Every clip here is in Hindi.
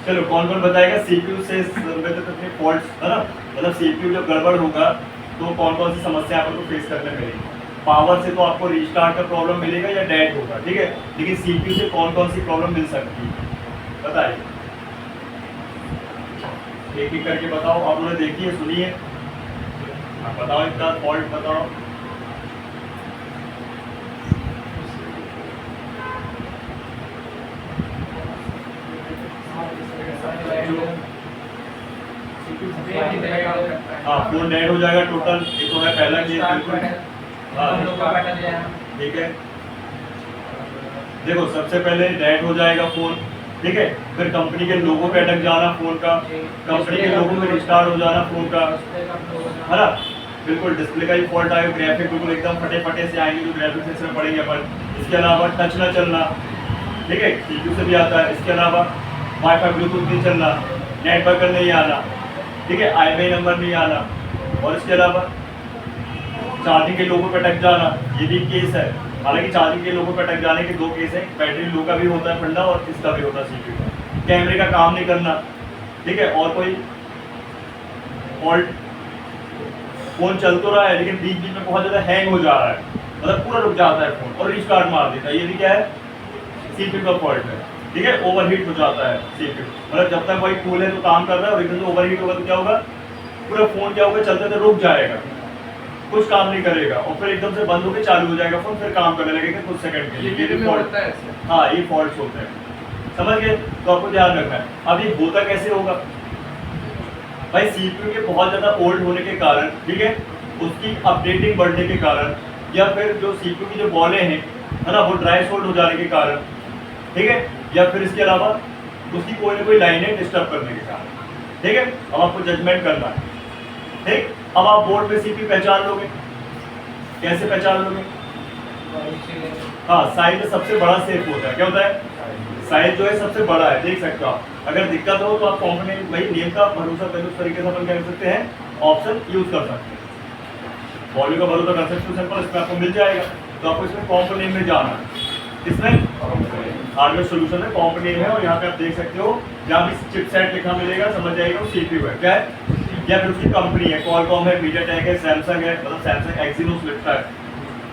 चलो कौन कौन बताएगा सीपीयू से संबंधित अपने फॉल्ट्स, है ना, मतलब सीपीयू जब गड़बड़ होगा तो कौन कौन सी समस्या आपको फेस करने मिलेगी। पावर से तो आपको रीस्टार्ट का प्रॉब्लम मिलेगा या डेड होगा, ठीक है, लेकिन सीपीयू से कौन कौन सी प्रॉब्लम मिल सकती है बताइए, एक एक करके बताओ। आप लोगों ने देखी है, सुनी है, आप बताओ इसका फॉल्ट बताओ। हाँ फोन डेड हो जाएगा टोटल, ये तो है पहला केस बिल्कुल। हाँ ठीक है, देखो सबसे पहले डेड हो जाएगा फोन, ठीक है, फिर कंपनी के लोगों पे अटक जाना फोन का, कंपनी के लोगों में रिस्टार्ट हो जाना फोन का, है ना, बिल्कुल डिस्प्ले का ही फॉल्ट आएगा, ग्राफिक बिल्कुल एकदम फटे फटे से आएंगे जो ग्राफिक सेक्शन में पड़ेंगे अपन। इसके अलावा टच ना चलना, ठीक है, सीपीयू से भी आता है। इसके अलावा वाईफाई ब्लूटूथ नहीं चलना, नेटवर्क नहीं आना, ठीक है, IMEI नंबर नहीं आना, और इसके अलावा चार्जिंग के लोगों पर अटक जाना, ये भी केस है। हालांकि चार्जिंग के लोगों पर अटक जाने के दो केस हैं, बैटरी लो का भी होता है फंडा और इसका भी होता है सीपीयू का। कैमरे का काम नहीं करना, ठीक है, और कोई फॉल्ट, फोन चल तो रहा है लेकिन बीच बीच में बहुत ज़्यादा हैंग हो जा रहा है, मतलब पूरा रुक जाता है फोन और रिस्टार्ट मार देता है, ये भी क्या है, सीपीयू का फॉल्ट है, ठीक है, ओवरहीट हो जाता है सीपीयू, मतलब जब तक भाई कूल है तो काम कर रहा है और एकदम से ओवरहीट होगा तो क्या होगा, पूरा फोन क्या होगा, चलते रुक जाएगा, कुछ काम नहीं करेगा और फिर एकदम से बंद होकर चालू हो जाएगा फोन, फिर काम करने लगेगा कुछ सेकंड के लिए। ये फॉल्ट है, हाँ ये फॉल्ट होते हैं, समझ गए, तो आपको ध्यान रखना है। अब ये होता कैसे होगा भाई, सीपीयू के बहुत ज़्यादा ओल्ड होने के कारण, ठीक है, उसकी अपडेटिंग बढ़ने के कारण, या फिर जो सीपीयू की जो बॉलें हैं, है ना, वो ड्राई सोल्ड हो जाने के कारण, ठीक है, या फिर इसके अलावा उसकी कोई ना कोई लाइनें डिस्टर्ब करने के कारण, ठीक है। अब आपको जजमेंट करना है, ठीक। अब आप बोर्ड पे सीपीयू पहचान लोगे, कैसे पहचान लोगे, हाँ साइज सबसे बड़ा सेफ होता है, क्या होता है, साइज जो है सबसे बड़ा है, देख सकते हो आप। अगर दिक्कत हो तो आप कॉम्पोनेंट भाई नेम का भरोसा कर, उस तरीके से अपन क्या कर सकते हैं, ऑप्शन यूज कर सकते हैं, वॉल्यूम का भरोसा कर सकते हो सिंपल, इसमें आपको मिल जाएगा। तो आपको इसमें कॉम्पोनेंट में जाना, इसमें हार्डवेयर सोल्यूशन में कॉम्पोनेंट है, और यहाँ पे आप देख सकते हो जहाँ भी चिपसेट लिखा मिलेगा समझ जाएगा वो सीपीयू है, क्या है, या फिर उसकी कंपनी है, क्वालकॉम है, मीडियाटेक है, सैमसंग है, मतलब सैमसंग एक्सिनोस लिखता है,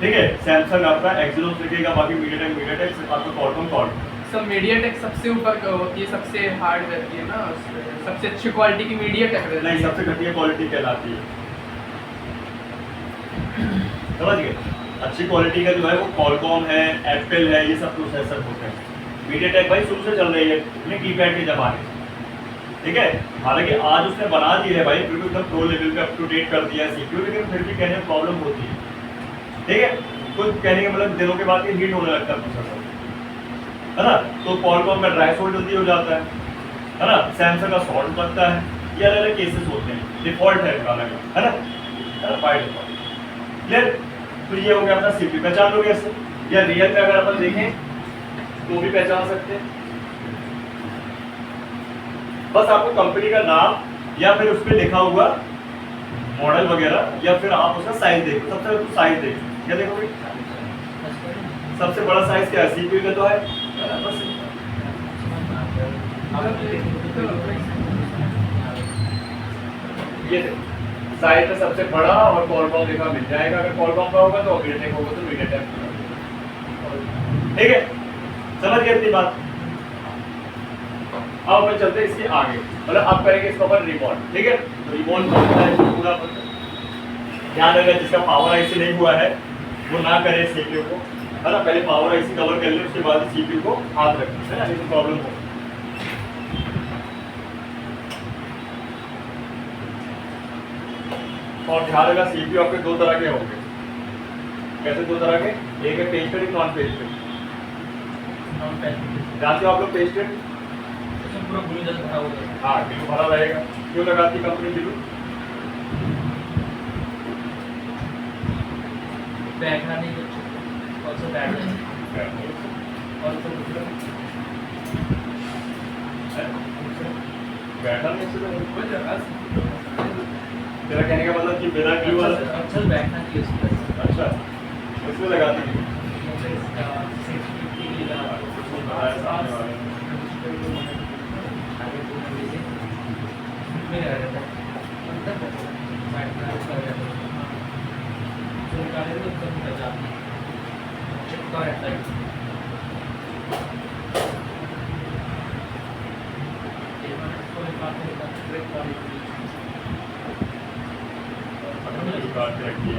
ठीक है, सैमसंग आपका एक्सिनोस लिखेगा, बाकी मीडियाटेक आपका क्वालकॉम सब मीडियाटेक सबसे ऊपर होती है, सबसे हार्ड रहती है ना, सबसे अच्छी क्वालिटी की मीडियाटेक रहती है, नहीं सबसे घटिया क्वालिटी कहलाती है, समझ गए। अच्छी क्वालिटी का जो है वो क्वालकॉम है, एप्पल है, ये सब प्रोसेसर होते हैं। मीडियाटेक भाई शुरू से चल रही है अपने कीपैड के जमाने, ठीक है, हालांकि आज उसने बना दी है भाई बिल्कुल एकदम प्रो लेवल पे अप टू डेट कर दिया है सीपीयू, लेकिन फिर भी कहने में प्रॉब्लम होती है, ठीक है, कुछ कहने का मतलब दिनों के बाद ये हीट होने लगता है प्रोसेसर, है ना, तो क्वालकॉम का ड्राई सोल्ड जल्दी हो जाता है ना, सैमसंग का सॉल्ट बनता है, ये अलग अलग केसेस होते हैं, डिफॉल्ट है इनका अलग, है ना, बाय डिफॉल्ट, क्लियर। तो ये हो गया अपना सीपीयू, पहचान लोगे ऐसे, या रियल में अगर अपन देखें तो भी पहचान सकते हैं, बस आपको कंपनी का नाम या फिर उस पर लिखा हुआ मॉडल वगैरह, या फिर आप उसका साइज देखो, सबसे पहले तो साइज देखो, क्या देखोगे, सबसे बड़ा साइज क्या है, सीपीयू का तो है, बस ये साइज में सबसे बड़ा और क्वालकॉम लिखा मिल जाएगा, अगर क्वालकॉम का होगा तो मीडियाटेक होगा तो मीडियाटेक, ठीक है, समझ गए इतनी बात। अब अपन चलते हैं इसके आगे, मतलब अब करेंगे इसको अपन रिमोट, ठीक है, तो रिमोट होता है पूरा ध्यान रखना, जिसका पावर आईसी नहीं हुआ है वो ना करे सीपीयू को, है ना, पहले पावर आईसी कवर कर ले, उसके बाद सीपीयू को हाथ रखें, है ना, नहीं तो प्रॉब्लम हो। और ध्यान रखना सीपीयू आपके दो तरह के होंगे, कैसे दो तरह के, एक है पेस्टेड, एक नॉन पेस्टेड, जानते हो आप लोग पेस्टेड, पूरा ग्लू जैसा भरा होगा, हाँ ग्लू भरा रहेगा, क्यों लगाती कंपनी ग्लू, बैठना नहीं कुछ, और सब बैठ और सब बैठना नहीं चाहिए, तेरा कहने का मतलब कि बिना ग्लू वाला अच्छा बैठना चाहिए उसमें, अच्छा इसमें लगाती है, आगे पूरा नीचे में आ जाता है अंदर साइड में आ जाता है जो निकाले तो एकदम निकल जाता है चिपका रहता है ये मैंने इसको निकालने का ब्रेक वाली काट के रखिए।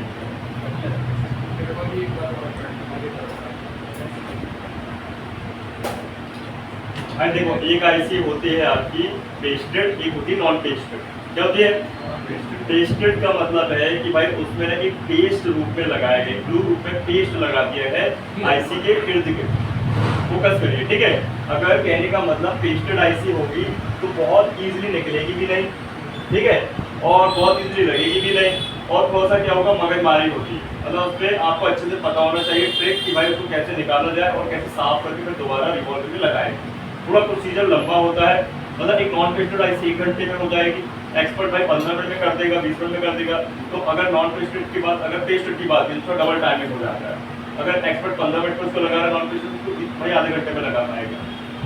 फिर वो भी एक बार और आगे बढ़ता है। हाँ देखो, एक आईसी होती है आपकी पेस्टेड, एक होती है नॉन पेस्टेड। क्या होती है? पेस्टेड का मतलब है कि भाई उसमें ना एक पेस्ट रूप में लगाया गया, ग्लू रूप में पेस्ट लगा दिया है आईसी के इर्द गिर्द। फोकस करिए, ठीक है। अगर कहने का मतलब पेस्टेड आईसी होगी तो बहुत इजीली निकलेगी भी नहीं, ठीक है, और बहुत इजीली लगेगी भी नहीं, और थोड़ा सा क्या होगा, मगजमारी होगी। मतलब उस पर आपको अच्छे से पता होना चाहिए ट्रिक कि भाई उसको कैसे निकाला जाए और कैसे साफ करके फिर दोबारा रिवॉल्वर में लगाए। पूरा प्रोसीजर लंबा होता है। मतलब एक नॉन पेस्टेड आईसी 1 घंटे में हो जाएगी, एक्सपर्ट भाई 15 मिनट में कर देगा, 20 मिनट में कर देगा। तो अगर नॉन पेस्टेड की बात, अगर पेस्टेड की बात है तो डबल टाइमिंग हो जाता है। अगर एक्सपर्ट 15 मिनट में उसको लगा रहा है नॉन पेस्टेड तो भाई आधे घंटे में लगा पाएगा,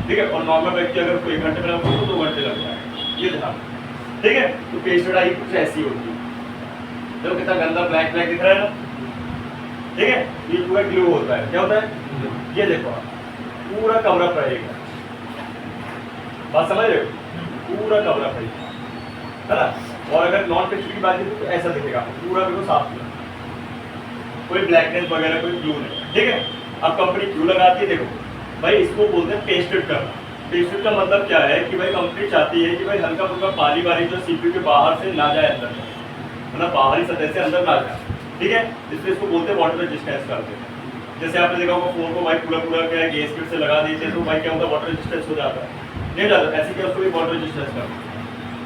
ठीक है। और नॉर्मल व्यक्ति अगर उसको 1 घंटे में लगा तो 2 घंटे लग जाएगा, ये ध्यान, ठीक है। तो पेस्टेड आई कुछ ऐसी होती है। देखो कितना गंदा ब्लैक ब्लैक दिख रहा है ना, ठीक है। ये पूरा ग्लू होता है। क्या होता है? ये देखो आप, पूरा कवरअप रहेगा, बात समझ रहे हो? पूरा कवरअप रहेगा, है ना। और अगर नॉन पेस्टेड की बात करें तो ऐसा दिखेगा, पूरा बिल्कुल साफ है, कोई ब्लैकनेस वगैरह कोई ग्लू नहीं, ठीक है। अब कंपनी क्यों लगाती है? देखो भाई, इसको बोलते हैं पेस्टेड करना। पेस्टेड का मतलब क्या है कि भाई कंपनी चाहती है कि भाई हल्का फुल्का पानी वाली जो सीपीयू के बाहर से ना जाए अंदर, मतलब बाहरी सतह से अंदर ना जाए, ठीक है। इसलिए इसको बोलते हैं वाटर रेजिस्टेंस करते हैं। जैसे आपने देखा होगा फोन को भाई पूरा क्या है गैस किट से लगा दीजिए तो भाई क्या होता है, वाटर रेजिस्टेंस हो जाता है, नहीं जाता, ऐसे क्या उसको भी वाटर रेजिस्टेंस करते हैं,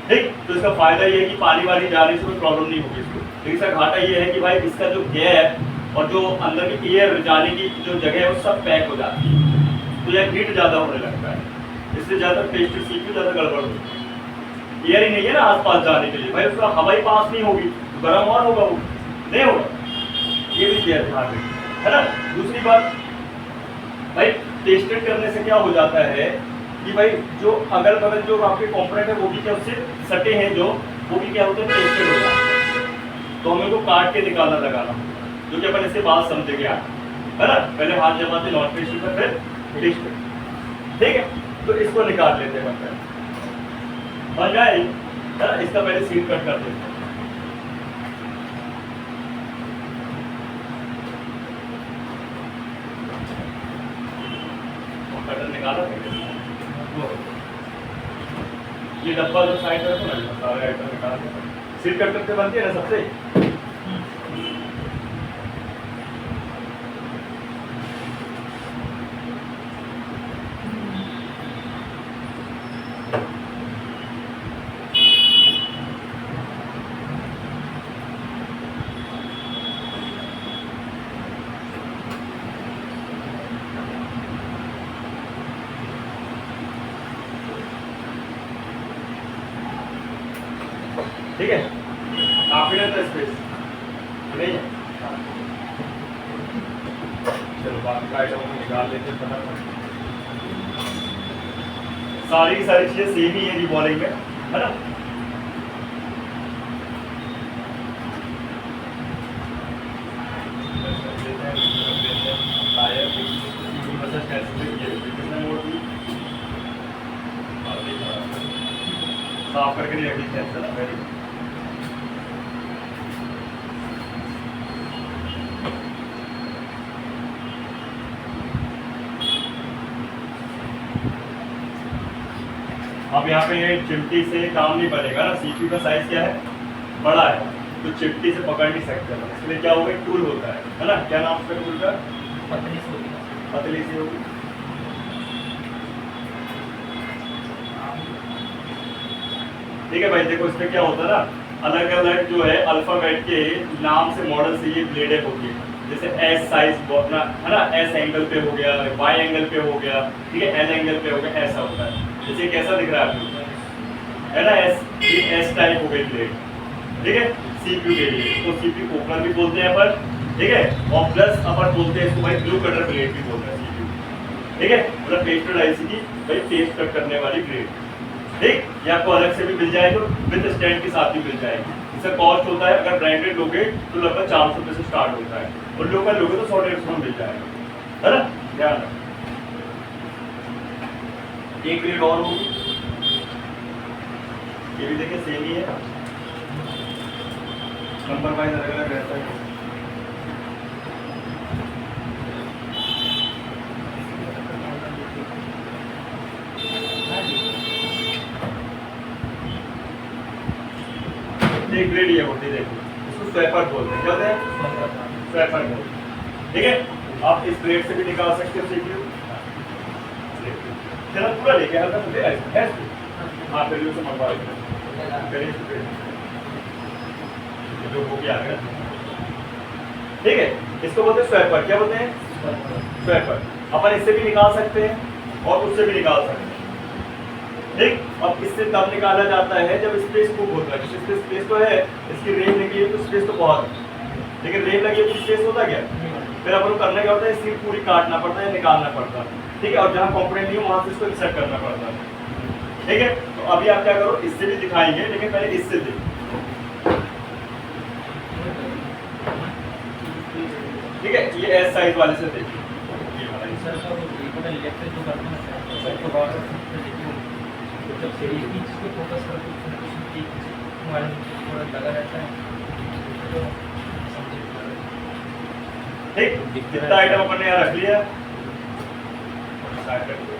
ठीक। तो इसका फायदा ये है कि पानी वाली जाने से कोई प्रॉब्लम नहीं होगी इसको। लेकिन इसका घाटा ये है कि भाई इसका जो गैप और जो अंदर की एयर जाने की जो जगह है वो सब पैक हो जाती है, तो यह हीट ज़्यादा होने लगता है। इससे ज़्यादा पेस्टेड सीपीयू ज़्यादा गड़बड़ होगी। एयर ही नहीं है ना आसपास जाने के लिए, भाई उसका हवा ही पास नहीं होगी, गर्म और होगा, वो नहीं होगा। ये भी ध्यान रखिए, है ना। दूसरी बात भाई, टेस्टेड करने से क्या हो जाता है कि भाई जो अगल बगल जो आपके कंपोनेंट है वो भी क्या उससे सटे हैं, जो वो भी क्या होते हैं, टेस्टेड हो जाते हैं। तो हमें को काट के निकालना लगाना, जो कि अपन इसके बाद समझेंगे आप, है ना। पहले हाथ जमाते नॉन पेस्टेड पर, फिर टेस्टेड, ठीक है। तो इसको निकाल लेते हैं, बन जाए, है ना। इसका पहले सील कट कर देते हैं। कटर निकाला ये डब्बा जो साइड में रखो ना, सारे आइटम निकाल के सील कट करके बनती है ना सबसे। ठीक है, काफी ना था स्पेस नहीं है। चलो बाकी का आइटम को निकाल लेते हैं फटाफट। सारी की सारी चीजें सेम ही है रिवॉल्विंग में, है ना। साफ करके नहीं रखी टेंशन है वेरी। अब यहाँ पे ये चिमटी से काम नहीं बनेगा ना, सीपीयू का साइज क्या है, बड़ा है, तो चिमटी से पकड़ नहीं सकते हम। इसलिए क्या होगा, एक टूल होता है ना। क्या नाम उसका टूल का? पतली सी होगी, पतली सी होगी। ठीक है भाई, देखो इसमें क्या होता है ना, अलग अलग जो है अल्फाबेट के नाम से मॉडल से ये ब्लेडें होती है। जैसे एस साइज ना, है ना, एस एंगल पे हो गया, वाई एंगल पे हो गया, ठीक है, एन एंगल पे हो गया, ऐसा होता है। जैसे कैसा दिख रहा है आपको, है ना, एस, ये एस टाइप हो गई ब्लेड, ठीक है, सीपीयू के लिए। तो सीपीयू ओपनर भी बोलते हैं अपन, ठीक है, और प्लस अपन बोलते हैं इसको भाई ब्लू कटर ब्लेड भी बोलते हैं सीपीयू, ठीक है। मतलब पेस्टेड आईसी की भाई पेस्ट कट करने वाली ब्लेड, ठीक, ये आपको अलग से भी मिल जाएगा, विद स्टैंड के साथ भी मिल जाएगी। इसका कॉस्ट होता है, अगर ब्रांडेड लोगे तो लगभग 400 रुपये से स्टार्ट होता है, और लोकल लोगे तो 100-150 में मिल जाएगा, है ना। ध्यान रखो, एक ग्रेड और होगी, ये भी देखिए सेम ही है, नंबर वाइज अलग अलग रहता है। एक ग्रेड ये होती है, देखो इसको स्वैपर बोलते हैं, क्या होता है स्वैपर बोलते हैं, ठीक है। आप इस ग्रेड से भी निकाल सकते हो सीपीयू, चलो पूरा लेके हल्का सा है, हाँ पहले उसे मंगवा लेते जो हो गया है, ठीक है। इसको बोलते हैं स्वैपर, क्या बोलते हैं स्वैपर। अपन इससे भी निकाल सकते हैं और उससे भी निकाल सकते हैं, ठीक। अब इससे तब निकाला जाता है जब स्पेस खूब होता है, जिससे स्पेस तो है, इसकी रेम लगी है तो स्पेस तो बहुत है, लेकिन रेम लगी है तो स्पेस होता क्या, फिर अपन को करना क्या होता है, इसकी पूरी काटना पड़ता है, निकालना पड़ता है, ठीक है। और जहाँ कॉम्पोनेंट नहीं हो वहाँ से इसको इंसर्ट करना पड़ता है, ठीक है। तो अभी आप क्या करो, इससे भी दिखाएंगे, लेकिन पहले इससे देखो, ठीक है। ये एस साइज वाले से देखिए, ये वाला सर का वो रिपोर्ट इलेक्ट्रिक जो करते हैं सर तो बहुत देखिए जब से एक ही चीज़ को फोकस करके कुछ मोबाइल थोड़ा लगा रहता है तो ठीक। कितना आइटम अपन ने यहाँ रख लिया, स्टार्ट कर दो,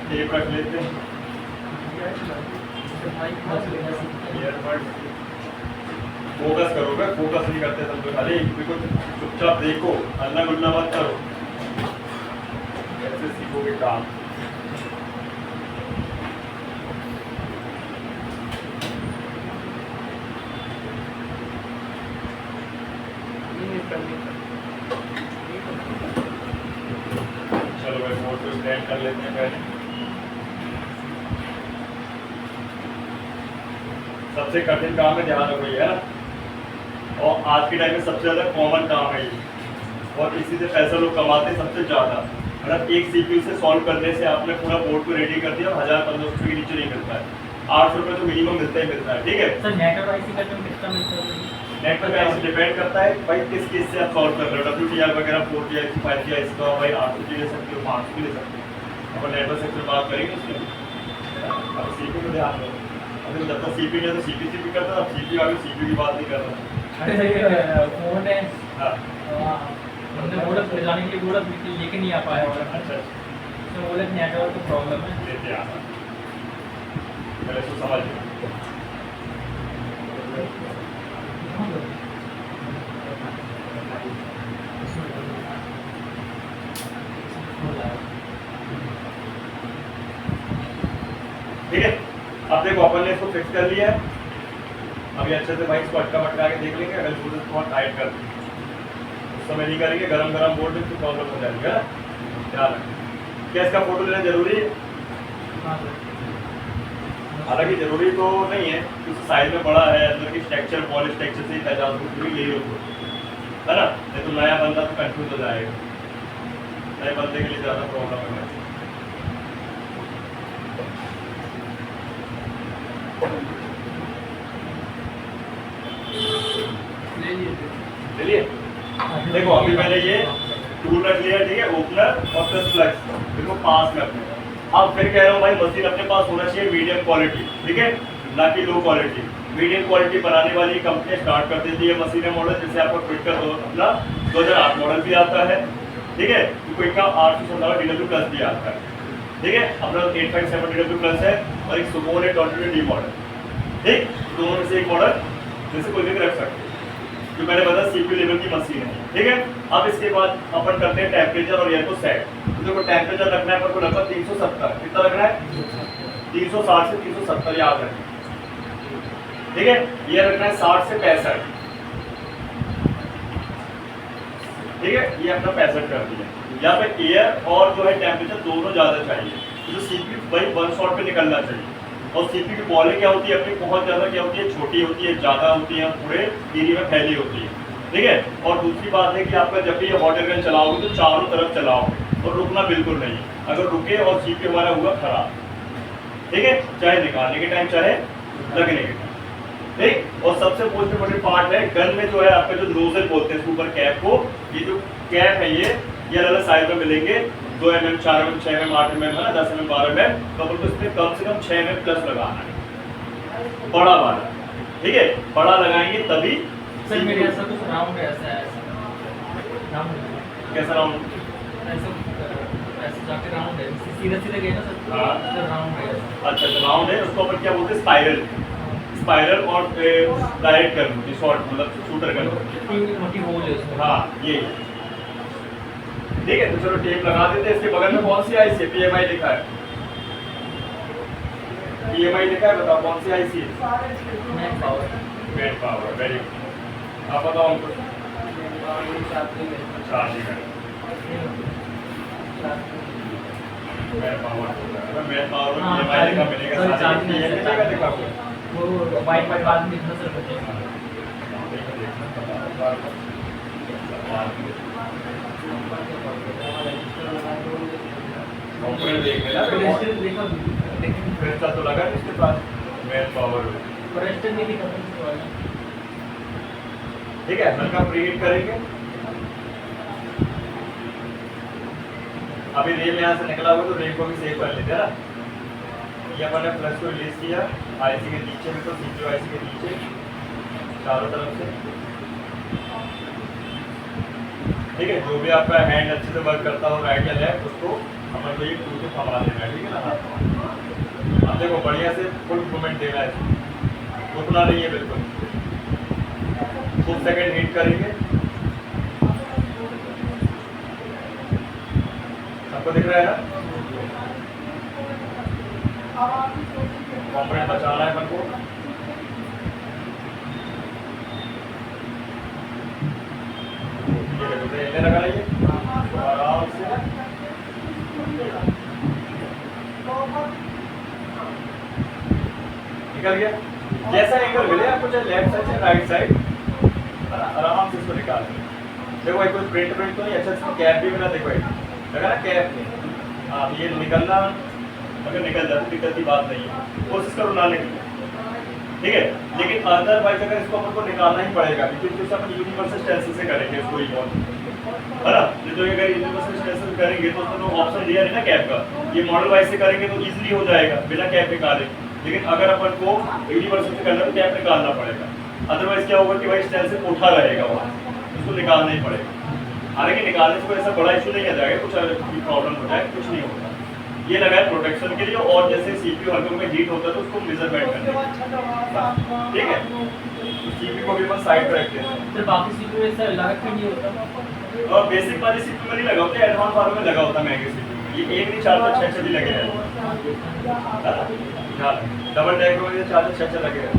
टेप रख लेते हैं, फोकस करोगे, फोकस नहीं करते सब लोग, खाली बिल्कुल चुपचाप देखो, अल्लाह गुल्ला मत करो, ऐसे सीखोगे काम। चलो भाई मोड को स्टैंड कर लेते हैं पहले। सबसे कठिन काम है, ध्यान रखो ये, है ना, और आज के टाइम में सबसे ज़्यादा कॉमन काम है ये, और इसी से पैसा लोग कमाते हैं सबसे ज़्यादा। मतलब एक सीपीयू से सॉल्व करने से आपने पूरा बोर्ड को रेडी कर दिया, 1000-1500 के नीचे नहीं मिलता है, 800 रुपये तो मिनिमम मिलता ही मिलता है, ठीक है। सर नेट और आईसी का जो कितना मिलता है, नेट पर ऐसे डिपेंड करता है भाई किस केस से आप सॉल्व कर रहे हो, WTR वगैरह 4G IC 5G IC तो भाई 800 ले सकते हो, 500 ले सकते हो, अपन नेटवर्क सेक्टर बात करेंगे उसमें। अब सीपीयू में ध्यान दो, अगर जब तक सीपीयू नहीं तो सीपीयू करता, अब सीपीयू आगे सीपीयू की बात नहीं कर रहा। अरे सर फोन है हाँ हमने वोल्ट ले जाने के लिए वोल्ट लेके नहीं आ पाया, अच्छा, तो वोल्ट नेटवर्क तो प्रॉब्लम है, लेते आना पहले इसको समझ लो। ठीक है, अब देखो अपन ने इसको फिक्स कर लिया है, अभी अच्छे से भाई इसको अटका मटका के देख लेंगे, अगर इसको बहुत टाइट कर देंगे उस समय नहीं करेंगे, गरम गरम बोर्ड में प्रॉब्लम हो जाएगी, है ना, ध्यान रखें। क्या इसका फोटो लेना जरूरी है? हालांकि जरूरी तो नहीं है, क्योंकि साइज में बड़ा है, अंदर की स्ट्रक्चर पॉलिश टेक्सचर से पहचान को ले लो, है ना, नहीं तो नया बंदा तो कंफ्यूज हो जाएगा, नए बंदे के लिए ज़्यादा प्रॉब्लम है। चलिए देखो, अभी मैंने ये टूल रख लिया, ठीक है, ओपनर और प्लस फ्लक्स देखो पास में अपने। अब फिर कह रहा हूँ भाई मशीन अपने पास होना चाहिए मीडियम क्वालिटी, ठीक है, ना कि लो क्वालिटी। मीडियम क्वालिटी बनाने वाली कंपनी स्टार्ट कर देती है मशीन मॉडल, जैसे आपको क्विक का अपना 2008 मॉडल भी आता है, ठीक है, क्विक का 817 DW प्लस भी आता है, ठीक है, अपना 857 DW प्लस है, और एक सुमोन है 22D मॉडल, ठीक, दोनों में से एक मॉडल जैसे कोई भी रख सकते हैं, जो मैंने बताया सीपीयू लेवल की मशीन है, ठीक है। अब इसके बाद अपन करते हैं टेम्परेचर और एयर को सेट। तो देखो टेम्परेचर रखना है अपन को लगभग 370, कितना रखना है 360 से 370 याद रखें, ठीक है। ये रखना है 60 से 65, ठीक है, ये अपना 65 कर दिया। यहाँ पे एयर और जो है टेम्परेचर दोनों ज़्यादा चाहिए, तो सीपीयू भाई 1 शॉट पे निकलना चाहिए। और सीपीयू की बॉलें क्या होती है अपनी, बहुत ज़्यादा क्या होती है, छोटी होती है, ज़्यादा होती है, पूरे एरिया में फैली होती है, ठीक है। और दूसरी बात है कि आपका जब भी ये वाटर गन चलाओगे तो चारों तरफ चलाओगे, और रुकना बिल्कुल नहीं। अगर रुके और सीपीयू हमारा हुआ खराब, ठीक है, चाहे निकालने के टाइम चाहे लगने के टाइम, ठीक। और सबसे मोस्ट इम्पोर्टेंट पार्ट है गन में जो है आपका जो नोजल बोलते हैं इसके ऊपर कैप को, ये जो कैप है ये अलग अलग साइज में मिलेंगे, 2 mm, 4 mm, 6 mm, 8 mm है ना, 10 mm, 12 mm, तो अपन को इसमें कम से कम 6 mm प्लस लगाना है, बड़ा वाला, ठीक है, बड़ा लगाएंगे तभी। सर मेरे ऐसा कुछ राउंड है, ऐसा राउंड कैसा राउंड? ऐसे जाके राउंड है, सीधा सीधा गया ना सर। हाँ। सर राउंड है। अच्छा राउंड है, उसको अपन क्या बोलते हैं, स्पाइरल, स्पाइरल और डायरेक्ट गन होती है, शॉर्ट मतलब शूटर गन होती है। इतनी मोटी होल है उसमें। हाँ ये ठीक है, तो चलो टेप लगा देते हैं। इसके बगल में कौन सी आईसी है? PMI लिखा है, PMI लिखा है, बताओ कौन सी आईसी है? Man power. Man power, very good. आप बताओ हमको। चार्जिंग है, मैन पावर, मैन पावर में PMI लिखा मिलेगा, सॉरी, सारे चार्जिंग PMI है, लिखा लिखा हुआ है। वो वाइट वाइट बाद में दिखना सर बच्चे। कंप्यूटर देख लेना, फिर तो लगा नहीं इसके पास मैन पावर, नहीं दिखा था। ठीक है। हल्का प्रीहीट करेंगे। अभी रेम यहाँ से निकला हुआ तो रेम को भी सेव कर लेते हैं ना। ये अपन ने प्लस को रिलीज किया आईसी के नीचे में, तो सीपीयू आईसी के नीचे चारों तरफ से, ठीक है। जो भी आपका हैंड अच्छे से वर्क करता हो, राइट या लेफ्ट, उसको अपन को ये टू से थमा देना है, ठीक है ना हाथ। अब देखो बढ़िया से फुल मूवमेंट देना है, रुकना नहीं है बिल्कुल। कुछ सेकंड हीट करेंगे, सबको दिख रहा है ना। कंपोनेंट बचाना है अपन को। ये देखो इन्हें लगाइए तो आराम से, निकल गया। जैसा एंगल मिले आपको, चाहे लेफ्ट साइड चाहे राइट साइड, आराम से इसको निकाल दें। देखो भाई कोई प्रिंट प्रिंट तो नहीं, अच्छा इसमें कैप भी बना, देखो भाई लगा ना कैप में। हाँ ये निकलना, अगर निकल जाए तो दिक्कत की बात नहीं है, कोशिश करो ना निकले, ठीक है। लेकिन अदरवाइज अगर इसको अपन को निकालना ही पड़ेगा, क्योंकि इसको अपन यूनिवर्सल टेंशन से करेंगे इसको ही बहुत, है ना। तो अगर यूनिवर्सल टेंशन करेंगे तो उसको ऑप्शन दिया है ना कैप का, ये मॉडल वाइज से करेंगे तो इजीली हो जाएगा बिना कैप निकाले। लेकिन अगर अपन को यूनिवर्सल से करना तो कैप निकालना पड़ेगा, अदरवाइज क्या होगा कि भाई टेंशन उठा रहेगा वहाँ, उसको निकालना ही पड़ेगा। हालांकि निकालने से कोई ऐसा बड़ा इशू नहीं आ जाएगा, कुछ प्रॉब्लम हो जाए, कुछ नहीं होगा। ये लगा है प्रोटेक्शन के लिए, और जैसे सीपीयू हल्के में हीट होता है तो उसको मेजरमेंट करने के लिए, ठीक है। तो सीपीयू को भी अपन साइड पर रखते हैं। फिर बाकी सीपीयू में ऐसा लगा क्यों नहीं होता? और बेसिक वाले सीपीयू में नहीं लगा होता, एडवांस वालों में लगा होता है, महंगे सीपीयू में। ये एक नहीं 4-6 भी लगे हैं, डबल टैग में 4-6 लगे हैं।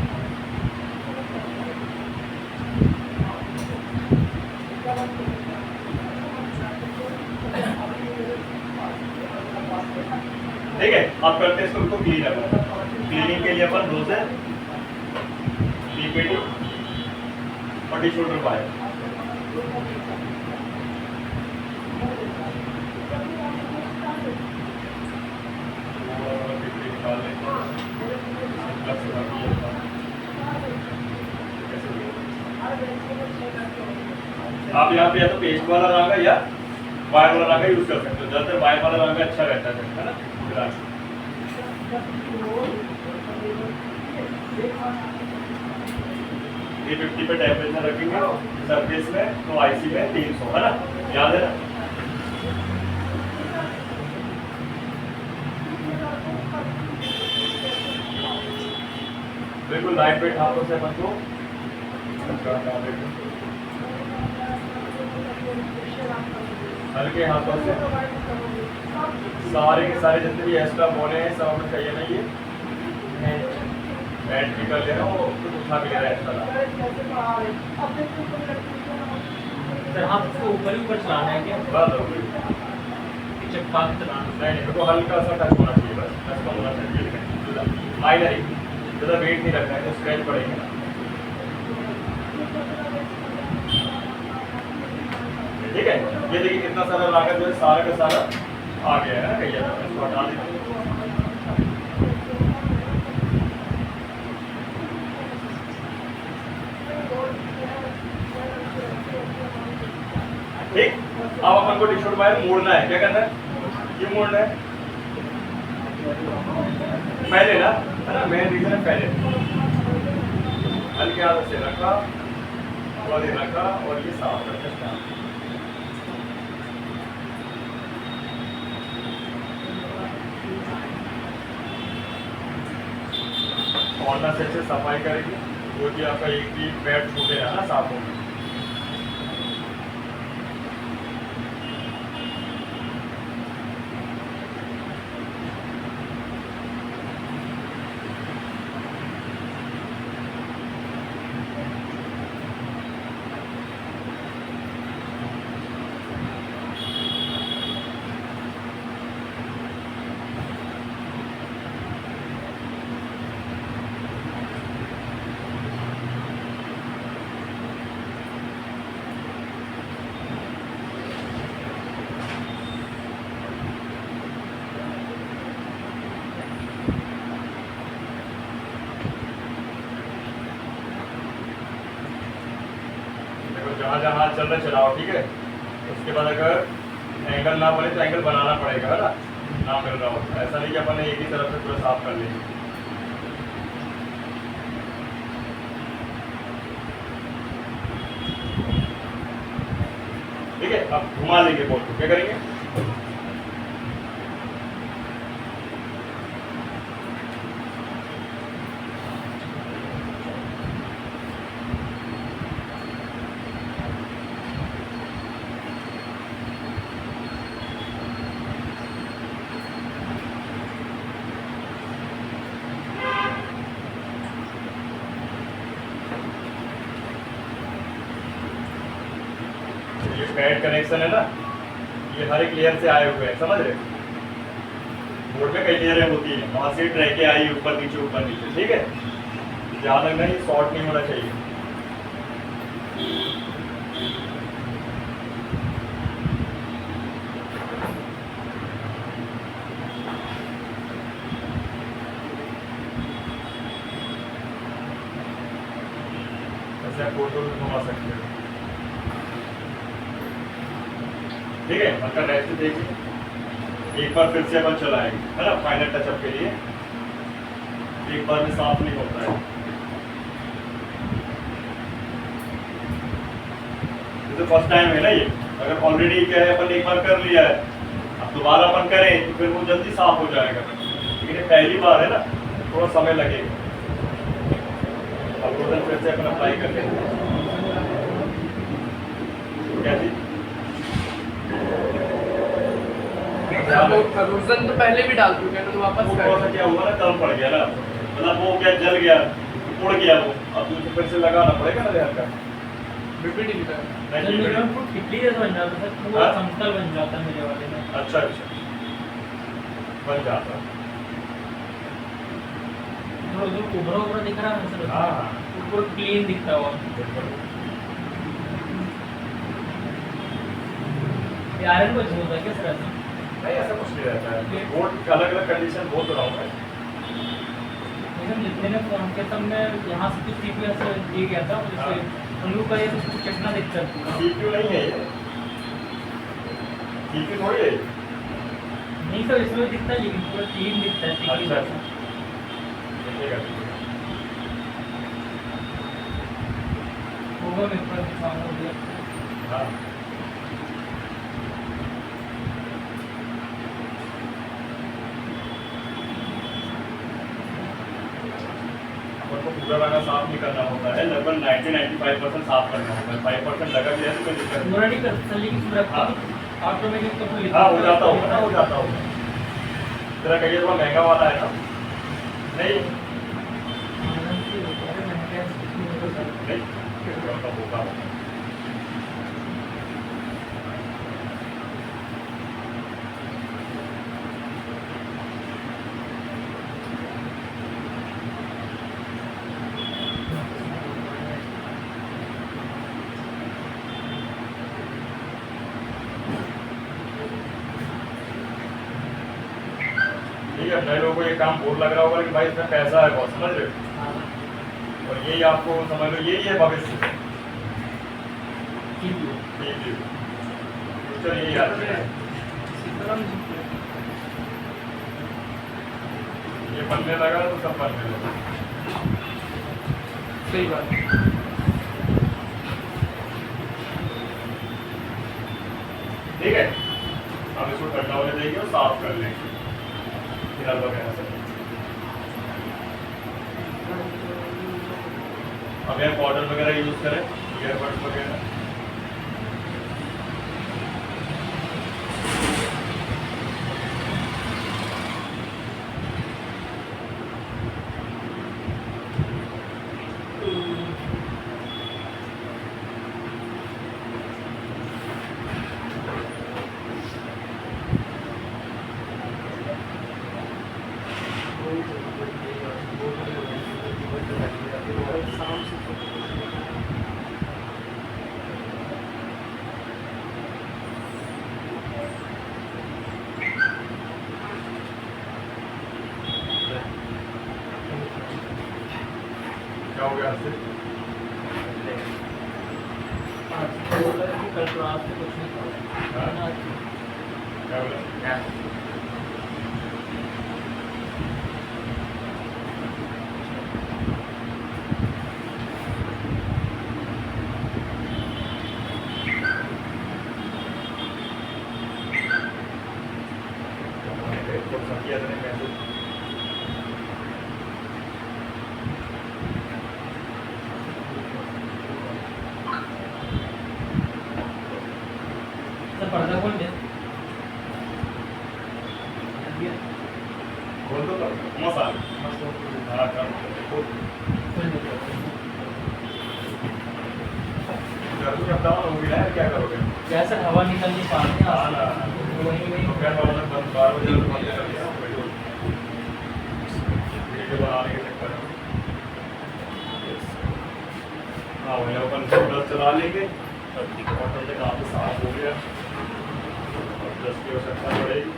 ठीक है, आप करते हैं इसको क्लीन अप। क्लीनिंग के लिए अपन रोजर, पीपीटी और टिश्यू पेपर पाए। आप यहाँ पे या तो पेस्ट वाला रंग या वायर वाला रंग यूज कर सकते हो, ज़्यादातर वायर वाला रंग अच्छा रहता है ना। ये 50 पे टेम्परेचर रखेंगे सरफेस में, तो आईसी में 300, है ना, याद है ना। बिल्कुल लाइट वेट हाथों से अपन को हल्के हाथों से सारे के सारे जितने भी एक्स्ट्रा बोने हैं सब हमें चाहिए नहीं है, एंड भी कर ले रहा हूँ, कुछ उठा भी ले रहा है एक्स्ट्रा। सर हाथ को ऊपर ही ऊपर चलाना है क्या? बस हो गई, चिपका के चलाना नहीं तो हल्का सा टच होना चाहिए, बस टच कम होना चाहिए, माइनर ही, ज़्यादा वेट नहीं रखना है तो स्क्रैच पड़ेगा। ठीक है। ये देखिए कितना सारा लागत जो है सारा का सारा आ गया है ना, कहीं इसको हटा देते हैं। ठीक, अब अपन को टी शर्ट बाहर मोड़ना है, क्या करना है, ये मोड़ना है पहले ना, है ना, मेन रीजन है पहले हल्के हाथ से रखा और ये रखा और ये साफ करके स्टार्ट। कॉर्नर से अच्छे सफाई करेगी, जो कि आपका एक भी पैड छूटे ना साफ होगी। जहाँ जहाँ हाथ चल रहा है चलाओ, ठीक है। उसके बाद अगर एंगल ना बने तो एंगल बनाना पड़ेगा, है ना मिल रहा हो, ऐसा नहीं कि अपन एक ही तरफ से पूरा साफ कर लेंगे। ठीक है, अब घुमा लेंगे बोर्ड को, क्या करेंगे, ये पैड कनेक्शन है ना, ये हर एक लेयर से आए हुए हैं, समझ रहे, बोर्ड में कई लेयरें होती हैं, वहाँ से ट्रैके आई ऊपर नीचे, ठीक है। ध्यान रखना ये शॉर्ट नहीं होना चाहिए। ऐसे आप फोटो भी घुमा सकते हो, ठीक है। मतलब रेस्ट देखिए, एक बार फिर से अपन चलाएंगे, है ना, फाइनल टचअप के लिए। एक बार में साफ नहीं होता है, तो फर्स्ट टाइम है ना ये, अगर ऑलरेडी क्या है अपन एक बार कर लिया है, अब दोबारा अपन करें तो फिर वो जल्दी साफ हो जाएगा, लेकिन ये पहली बार है ना, थोड़ा समय लगेगा। अब रोजन फिर से अपन अप्लाई कर लेंगे, क्या चीज, रोजन तो पहले भी डाल चुके हैं, तो वापस वो कर थोड़ा सा क्या हुआ ना, कम पड़ गया ना, मतलब वो क्या जल गया, उड़ गया वो, अब तुझे फिर से लगाना पड़ेगा ना लेयर का। रिपीट ही कर। तो मेरा वो टिकली जैसा बन जाता है, पूरा हाँ? समतल बन जाता है मेरे वाले में। अच्छा बन जाता, थोड़ा जो उभरा दिख रहा है सर, हाँ ऊपर क्लीन दिखता हुआ। ये आयरन को होता है क्या सर ऐसा? नहीं ऐसा कुछ नहीं रहता है, बोर्ड अलग अलग कंडीशन बहुत रहा है। हम जितने ने फोन किया तब मैं यहाँ से कुछ सीपीयू से दिए गया था, जैसे उनको कहे तो कुछ चेक ना दिखता है। सीपीयू नहीं है ये, सीपीयू थोड़ी है। नहीं सर, इसमें दिखता है लेकिन पूरा क्लीन दिखता है। अच्छा देखिएगा होगा मेरे पास काम हो गया। हाँ अपन को पूरा रंगा साफ नहीं करना होता है, लगभग 90-95% साफ करना होता है, 5% लगा भी है तो कोई दिक्कत नहीं। पूरा नहीं कर सकता लेकिन पूरा ऑटोमेटिक तो फिर हाँ हो जाता होगा ना, हो जाता होगा। तेरा कहिए थोड़ा महंगा वाला है ना, नहीं नहीं थोड़ा सा होगा। ठीक है, नए लोगों को ये काम बोर लग रहा होगा कि भाई इसमें पैसा है बहुत, समझ रहे हो, हाँ और यही आपको समझ लो यही है भविष्य, CPU फ्यूचर यही आती है। ये बनने लगा तो सब बनने लगा। सही बात है। ठीक है, अब इसको ठंडा होने देंगे और साफ कर लेंगे फिलहाल वगैरह से। अब यहाँ पाउडर वगैरह यूज करें, ईयरबड्स वगैरह। क्या हो गया आपसे? कल क्लास में कुछ नहीं हाँ? क्या बोला? किया था मैसेज। पर्दा खोल दे बोल दो तो मसाला। हाँ कर दो। जरूर अब डाउन हो गया है, क्या करोगे? जैसे हवा निकल नहीं पा रही हाँ ना, वही वही तो क्या वाला बंद 12 बजे तक बंद कर दिया वीडियो बनाने के चक्कर में। हाँ वही अपन प्लस चला लेंगे, बॉटल से काफी साफ हो गया और प्लस की आवश्यकता पड़ेगी।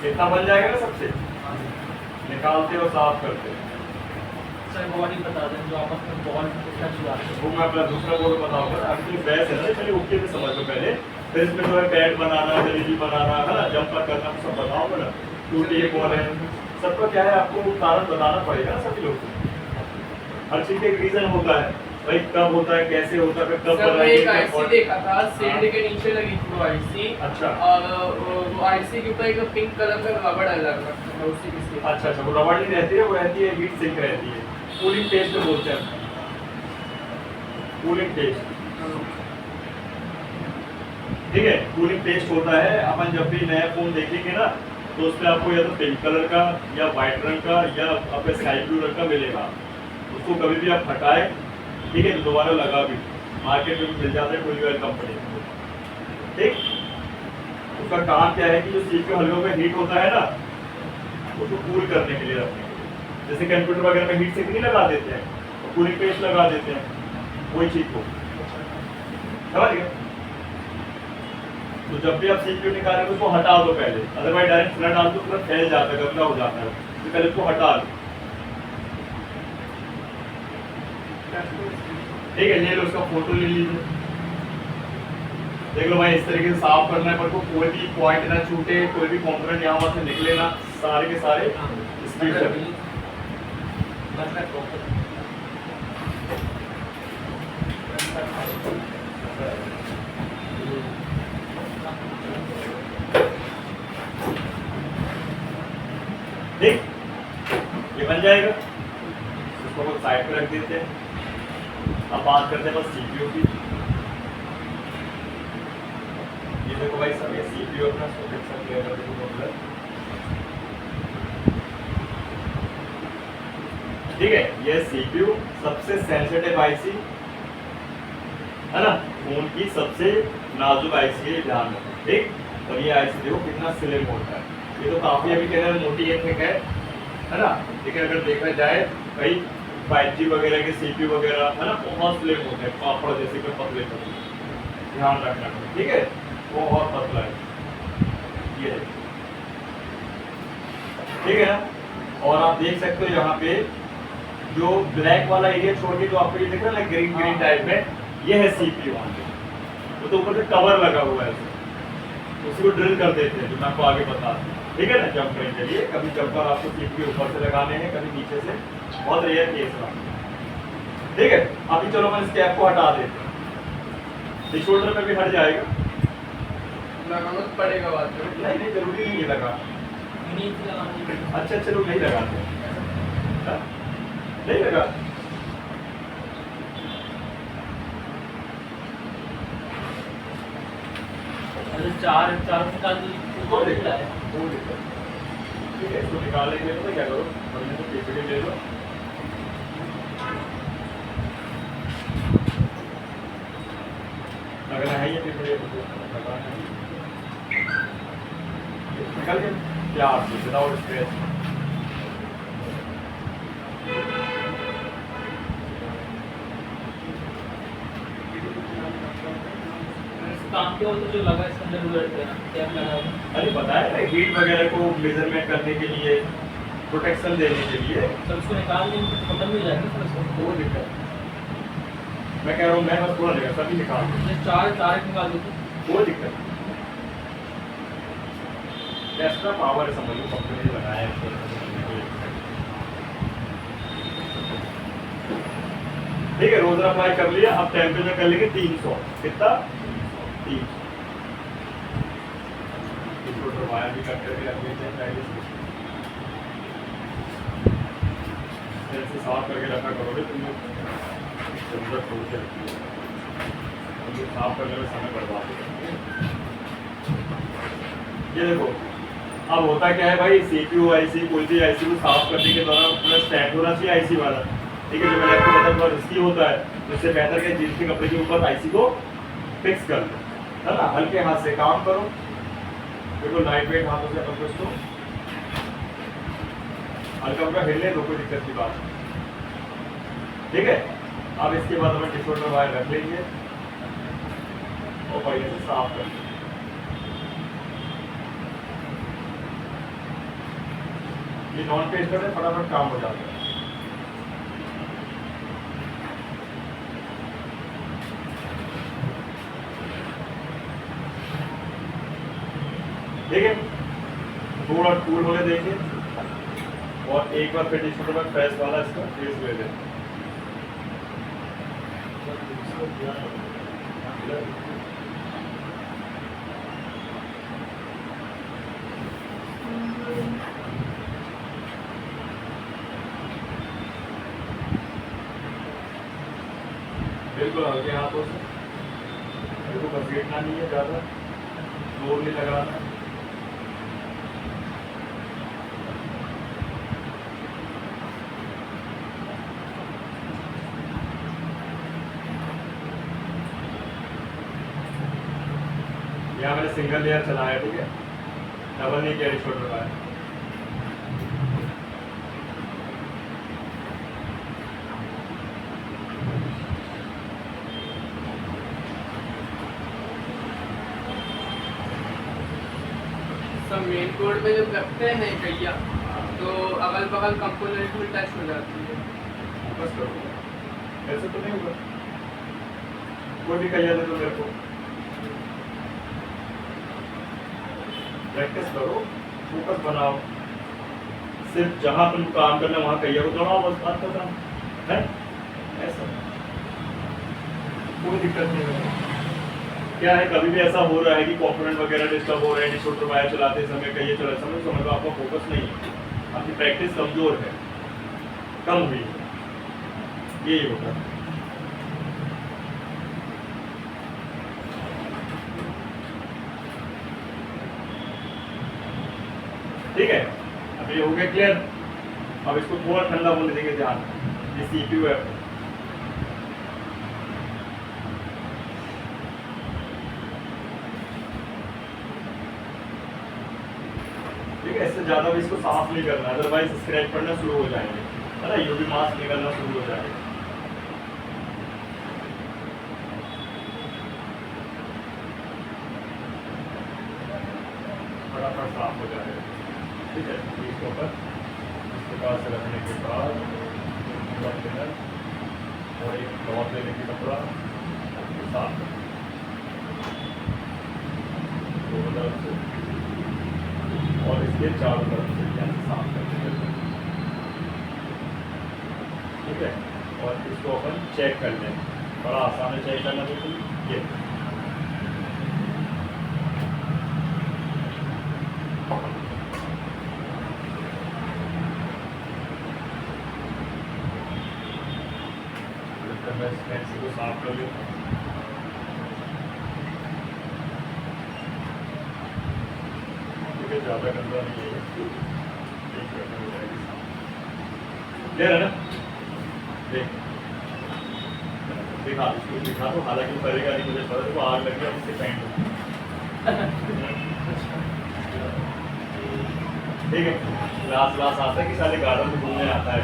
कितना बन जाएगा ना सबसे, निकालते और साफ करते। सर बॉडी बता दें जो आपस में बॉल कितना चुराते हैं वो मैं अपना दूसरा बोर्ड बताऊंगा। एक्चुअली बेस है ना, चलिए ओके से समझ लो पहले, फिर इसमें जो है पैड बनाना, जलेबी बनाना है ना, जंपर करना, तो सब बताऊंगा ना। टू टेप बॉल है, सबका क्या है आपको कारण बताना पड़ेगा ना सभी लोग को। हर चीज का एक रीजन होता है भाई, कब होता है, कैसे होता है, कब सर मैं एक आईसी बनाएंगे। देखा था, शेड के नीचे लगी थी वो आईसी। अच्छा। और वो आईसी के ऊपर एक पिंक कलर का रबड़ लगा रखा था उसी के से। अच्छा अच्छा, वो रबड़ नहीं रहती है, वो रहती है हीट सिंक रहती है, कूलिंग पेस्ट बोलते हैं, कूलिंग पेस्ट। ठीक है, कूलिंग पेस्ट होता है। अपन जब भी नया फोन देखेंगे ना, तो उसमें आपको या तो पिंक कलर का या व्हाइट रंग का या आपका स्काई ब्लू रंग का मिलेगा। उसको कभी भी आप हटाए, ठीक है, तो दोबारा लगा भी, मार्केट में भी मिल जाता है कोई भी कंपनी। ठीक, उसका काम क्या है कि जो सीपीयू हल्के में हीट होता है ना, उसको कूल करने के लिए रखने के लिए। जैसे कंप्यूटर वगैरह में हीट सिंक नहीं लगा देते हैं, तो कूलिंग पेस्ट लगा देते हैं, वही चीज को समझ गए। तो जब भी आप सीपीयू निकालेंगे उसको हटा दो पहले, अदरवाइज डायरेक्ट खुला डाल दो, पूरा फैल जाता है, गंदा हो जाता है, तो पहले उसको हटा दो। ठीक है, ले लो, उसका फोटो ले लीजिए, देख लो भाई, इस तरीके से साफ करना है, पर को कोई भी पॉइंट ना छूटे, कोई भी कंपोनेंट यहाँ वहाँ से निकले ना, सारे के सारे स्पीड से। ठीक, ये बन जाएगा, इसको कुछ साइड पे रख देते हैं। अब बात करते हैं बस सीपीयू की। ये देखो भाई सब, ये सीपीयू अपना सॉकेट सब क्लियर कर दो मतलब। ठीक है, ये सीपीयू सबसे सेंसिटिव आईसी है ना, फोन की सबसे नाजुक आईसी है, ध्यान रखो। ठीक, और ये आईसी देखो कितना स्लिम होता है, ये तो काफी अभी कह रहे हैं मोटी एक है ना, लेकिन अगर देखा जाए भाई 5G वगैरह के CPU वगैरह है ना बहुत स्लिम होते हैं, पापड़ जैसे कोई पतले होते हैं, ध्यान रखना, ठीक है, बहुत पतला है ये, ठीक है ना। और आप देख सकते हो यहाँ पे जो ब्लैक वाला एरिया छोड़ के जो आपको ये दिख रहा है ना ग्रीन ग्रीन टाइप में, ये है CPU, वो तो ऊपर से कवर लगा हुआ है, उसी को ड्रिल कर देते हैं, जो मैं आपको आगे बता दूँ, ठीक है ना। जंप करने के लिए कभी जंपर आपको CPU ऊपर से लगाने हैं, कभी नीचे से, बहुत रेयर केस है, ठीक है। अभी चलो मैं इस कैप को हटा देते हैं, शोल्डर में भी हट जाएगा, लगाना तो पड़ेगा बाद में। नहीं नहीं जरूरी नहीं है लगा, नीचे लगानी है। अच्छे लोग नहीं लगाते, हाँ? नहीं लगा, अरे चार निकाल दो, कोई दिक्कत है, कोई दिक्कत नहीं। ठीक है, इसको निकालने के लिए तो क्या करो, हमने तो पीपीटी ले लो, अगर है ये पीपीटी निकाल के प्यार से विदाउट स्ट्रेस, काम के हो तो जो लगा इसके अंदर वो रहते हैं क्या लगा हुआ? अरे बताया ना हीट वगैरह को मेजरमेंट करने के लिए, प्रोटेक्शन देने के लिए, सर उसको निकाल देंगे तो खत्म भी हो जाएगा सर उसको। कोई दिक्कत नहीं। मैं कह रहा हूँ मैं बस थोड़ा देगा सभी निकाल दूँ, ये चार निकाल दो तो। कोई दिक्कत नहीं। एक्स्ट्रा पावर समझ लो कंपनी ने लगाया है इसको। ठीक है, रोजर अप्लाई कर लिया, अब टेम्परेचर कर लेंगे 300, कितना 300। इसको तो वायर भी कट करके रख लेते हैं पहले से, ऐसे साफ करके रखा करोगे तुम लोग, जरूरत थोड़ी सी रखती है, हम लोग साफ करने में समय बर्बाद हो जाती है। ये देखो अब होता क्या है भाई, CPU IC कोई भी IC को साफ करने के दौरान पूरा स्टैंड होना चाहिए IC वाला, ठीक है। जो मैंने आपको बताया थोड़ा रिस्की होता है, उससे बेहतर है जीन्स के कपड़े के ऊपर IC को फिक्स कर लो, है ना। हल्के हाथ से काम करो, बिल्कुल लाइट वेट हाथों से अपन इसको हल्का हल्का हिलने दो, कोई दिक्कत की बात नहीं, ठीक है। अब इसके बाद हमें टिश्यू पेपर वायर रख लेंगे और बढ़िया से साफ कर लेंगे। ये नॉन पेस्टर है, फटाफट काम हो जाता है। ठीक है, थोड़ा कूल होने देंगे और एक बार फिर टिश्यू पेपर फ्रेश वाला इसका फेस ले लें। बिल्कुल हल्के हाथों से, बिल्कुल घसीटना नहीं है, ज़्यादा जोर नहीं लगाना। यहाँ मैंने सिंगल लेयर चलाया, ठीक है, डबल नहीं किया शोल्डर लगाया। सब मेन कोड में जब रखते हैं कहिया तो अगल बगल कंपोनेंट में टच हो जाती है। बस करो, ऐसे तो नहीं होगा, कोई भी कहिया दे दो मेरे को, प्रैक्टिस करो, फोकस बनाओ, सिर्फ जहाँ तुम काम करना वहाँ कहिया को दौड़ाओ, बस बात का काम है, ऐसा कोई दिक्कत नहीं है। क्या है, कभी भी ऐसा हो रहा है कि कंपोनेंट वगैरह डिस्टर्ब हो रहे हैं, शोल्डर वायर चलाते समय कहिए चला समझ लो आपका फोकस नहीं है, आपकी प्रैक्टिस कमजोर है, कम हुई है, यही होता है। ठीक है, अब ये हो गया क्लियर। अब इसको थोड़ा ठंडा होने देंगे, ध्यान, ये CPU है। ठीक है, इससे ज़्यादा भी इसको साफ नहीं करना, अदरवाइज स्क्रैच पड़ना शुरू हो जाएंगे, है ना, यूवी मास्क निकलना शुरू हो जाएगा। फटाफट साफ हो जाएगा। ठीक है, इसके ऊपर इस प्रकार से रखने के बाद और एक क्लॉथ लेने की कपड़ा साफ दोनों तरफ से और इसके चारों तरफ से ऐसे साफ करके देते हैं। ठीक है, और इसको अपन चेक कर लें, बड़ा आसान है चेक करना। बिल्कुल ये मैं इस पेंसिल को साफ कर लेता हूँ। ठीक है, ज़्यादा गंदा नहीं है, ले रहा ना, देख दिखा इसको दिखा दो। हालांकि करेगा नहीं, मुझे पता है वो आग लग गया उससे पेंट। ठीक है, लास्ट आता है कि सारे गार्डन में घूमने आता है?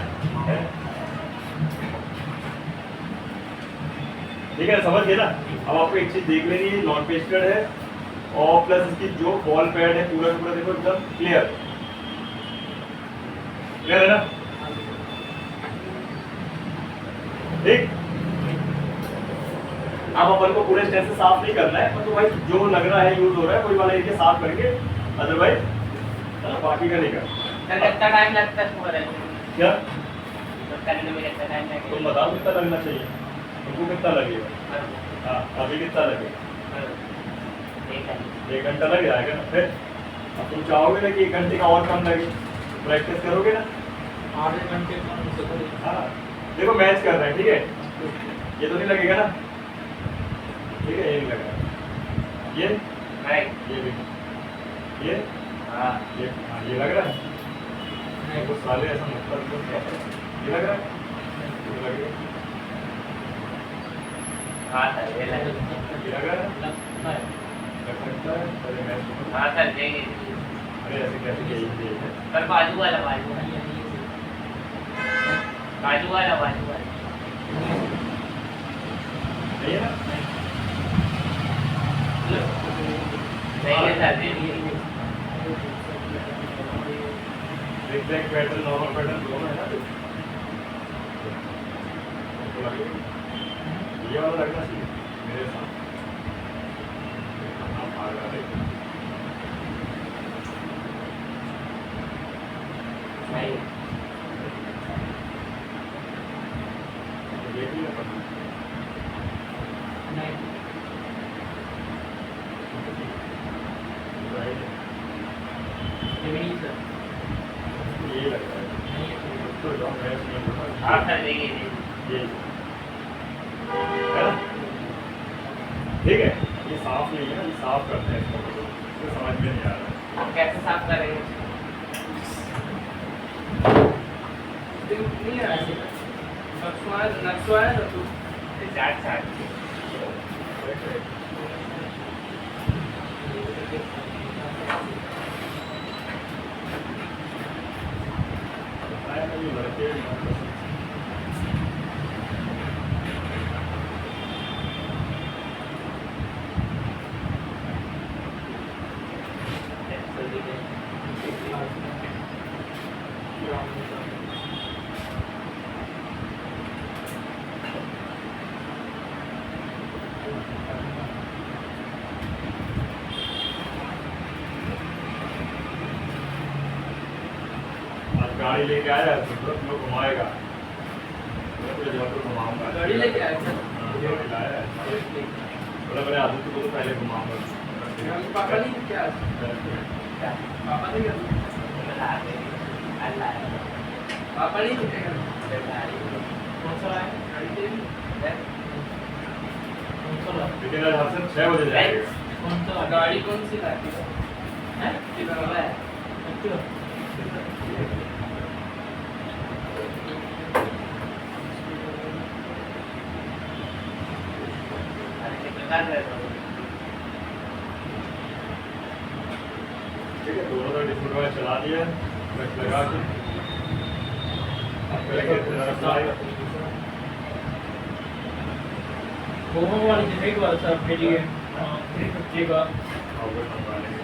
ठीक है, समझ गए ना। अब आपको एक चीज देख लेनी है, नॉन पेस्टेड है और प्लस इसकी जो बॉल पैड है पूरा पूरा देखो एकदम क्लियर है ना। ठीक, अब अपन को पूरे स्टेज से साफ नहीं करना है, तो भाई जो लग रहा है यूज हो रहा है वही वाला एरिया साफ करके, अदरवाइज बाकी का नहीं करना। कितना टाइम लगता है इसको करने में? क्या करने में कितना टाइम लगेगा? तुम बताओ कितना लगना चाहिए तुमको, कितना लगेगा? हाँ, अभी कितना लगेगा? 1 घंटा लग जाएगा ना। फिर अब तुम चाहोगे ना कि 1 घंटे का और कम लगे, प्रैक्टिस करोगे ना। आधे घंटे हाँ, देखो मैच कर रहे हैं। ठीक है, ये तो नहीं लगेगा ना। ठीक है, ये नहीं लग रहा, ये ये भी, ये ये लग रहा है। वो साले ऐसा मतलब ये लग रहा है, ये लग रहा है, ये लग रहा है, लग सकता है। अरे मैं अरे ऐसे कैसे यही है बाजू वाला नहीं है ना। zigzag पैटर्न, नॉर्मल पैटर्न दोनों है ना। ये वाला लगना चाहिए मेरे साथ। देख लिया ये लगता है तो ये है ना। ठीक है, ये साफ नहीं है, ये साफ करते हैं इसको, तो समझ में नहीं आ रहा कैसे साफ करेंगे? नहीं है ऐसे नक्सवाना ना तू लड़के गाड़ी लेके आया तुम लोग घुमाएगा, घुमाऊंगा। गाड़ी लेके आया था? गाड़ी लाया है, बोला मेरे आदमी को तो पहले घुमाऊंगा। पापा नहीं क्या पापा नहीं पापा नहीं कौन सा है? लेकिन आज हसन 6 बजे जाएगा। कौन सा गाड़ी कौन सी लाती है? कितना है? ठीक है, दोनों तरफ डिस्प्ले चला दिया, लगा के दोनों वाली डिसाइड हुआ था आपके लिए 350 का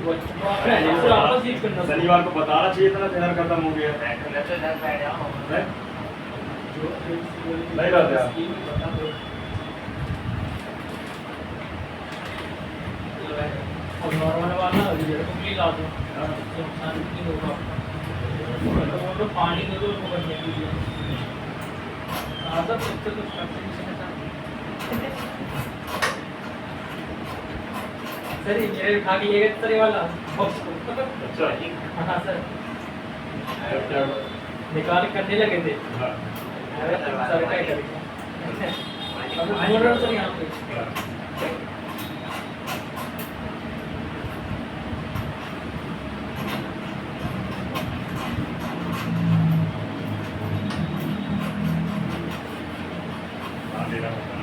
वो आपस यूज करना शनिवार को बताना चाहिए था ना, शहर खत्म हो गया है। नहीं रहते आप। और नॉर्मल वाला ये कंप्लीट ला दो तो नुकसान नहीं होगा। तो पानी दे दो उनको बनने के लिए आधा तो सर ये मेरे उठा के ये तरह वाला बॉक्स को अच्छा हाँ सर निकाल करने लगे थे हाँ। अरे सर क्या करेंगे अब बोल रहा हूँ सर यहाँ पे हाँ, देना होगा।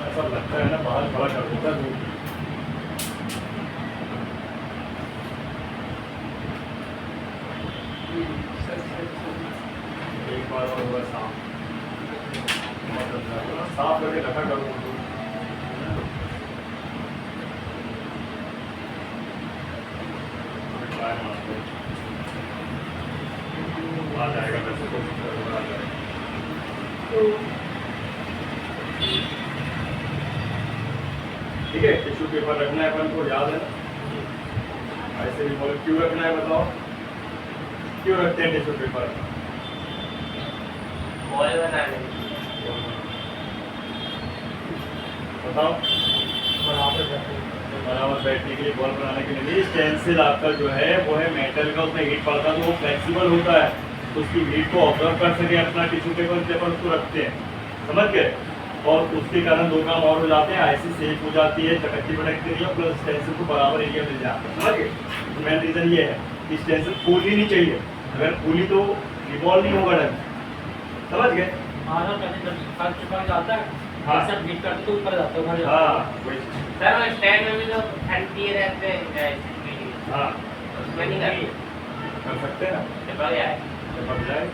ऐसा लगता है ना बाहर खड़ा कर देता है धूप। एक बार और हुआ साफ साफ करके रखा करो उनको। ट्राई मारते हैं। आ जाएगा वैसे तो आ जाएगा। ठीक है, टिश्यू पेपर रखना है अपन को, याद है ना। ऐसे भी बोले क्यों रखना है बताओ, क्यों रखते हैं टिश्यू पेपर? बताओ। बराबर बैठने के लिए, बॉल बनाने के लिए। स्टेंसिल आपका जो है वो है मेटल का, उसमें हीट पड़ता है तो वो फ्लेक्सिबल होता है, तो उसकी हीट को ऑब्जर्व कर सके अपना टिश्यू पेपर उसको रखते हैं, समझ गए। और उसके कारण दो काम और हो जाते हैं, आईसी सेफ हो जाती है, चटकती भटकती नहीं है, प्लस स्टेंसिल को बराबर एरिया मिल जाता है, समझ गए। मेन रीजन ये है कि स्टेंसिल फूलनी नहीं चाहिए, अगर फूली तो रिवॉल्व नहीं होगा ढंग, समझ गए। आधा करने जब चुका जाता है हाँ। ऐसा बीट करते तो ऊपर जाता है उधर हाँ वही। सर स्टैंड में भी तो ठंडी रहते हैं हाँ उसमें नहीं करती कर सकते हैं ना, चिपक जाए चिपक जाए।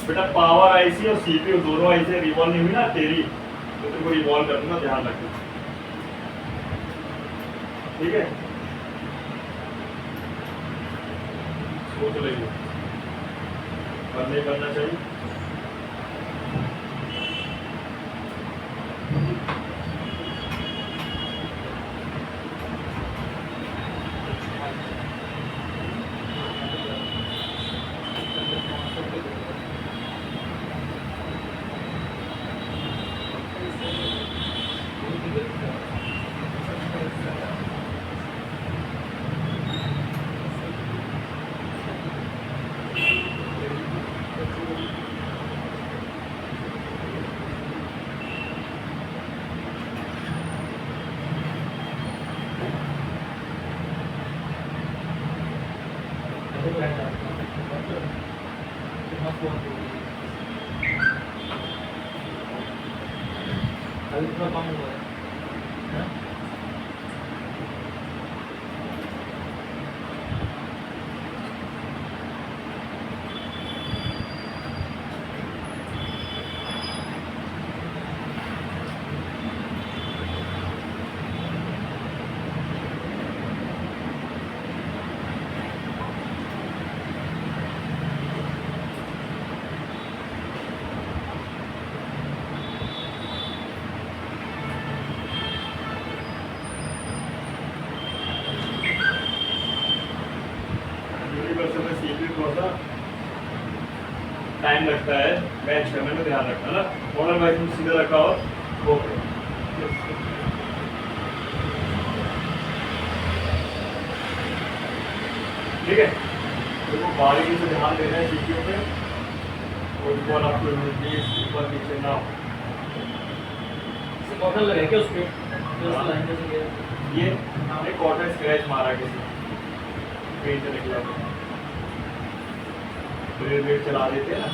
बेटा पावर आईसी और सीपीयू दोनों आईसी रिवॉल्व नहीं हुई ना तेरी, तो तुमको रिवॉल्व कर दूंगा, ध्यान रखना, ठीक है। सोच लीजिए करना ही करना चाहिए। अभी थोड़ा कम हुआ है यूनिवर्सल में सीपीयू थोड़ा सा टाइम लगता है, मैच करने में ध्यान रखना ना। मॉडल वाइज में सीधा रखा हो, ओके ठीक है। बारीकी से ध्यान देना है सीपीयू पे, कोई बॉल आपको प्लीज ऊपर नीचे ना हो। कॉटन लगा क्या उसपे जो हाँ। लाइन जैसे गया ये एक कॉटन स्क्रैच मारा किसी पेंट निकला ब्लेड चला देते हैं ना,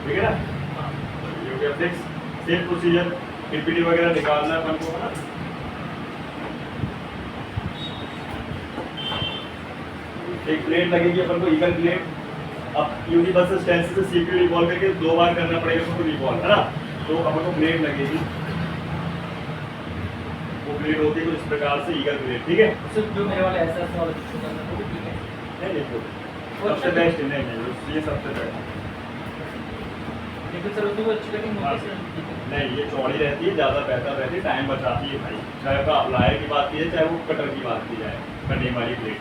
ठीक है ना। ये हो गया फिक्स। सेम प्रोसीजर पीपीटी वगैरह निकालना है अपन को, है ना। एक प्लेट लगेगी अपन को, ईगल प्लेट। अब यूनिवर्सल स्टेंसिल से सीपीयू रिवॉल्व करके 2 बार करना पड़ेगा अपन को रिवॉल्व, है ना। तो अपन को प्लेट लगेगी, वो प्लेट होती है कुछ इस प्रकार से, ईगल प्लेट, ठीक है। सिर्फ जो मेरे वाला ऐसा ऐसा वाला कुछ करना है वो भी ठीक है। नहीं नहीं, सबसे बेस्ट नहीं, ये सबसे बेस्ट। लेकिन सर उसमें वो अच्छी कटिंग हाँ। होती है सर, ठीक है। नहीं, ये चौड़ी रहती है, ज़्यादा बेहतर रहती है, टाइम बचाती है भाई। चाहे वो अप्लायर की बात की जाए, चाहे वो कटर की बात की जाए, कटने वाली प्लेट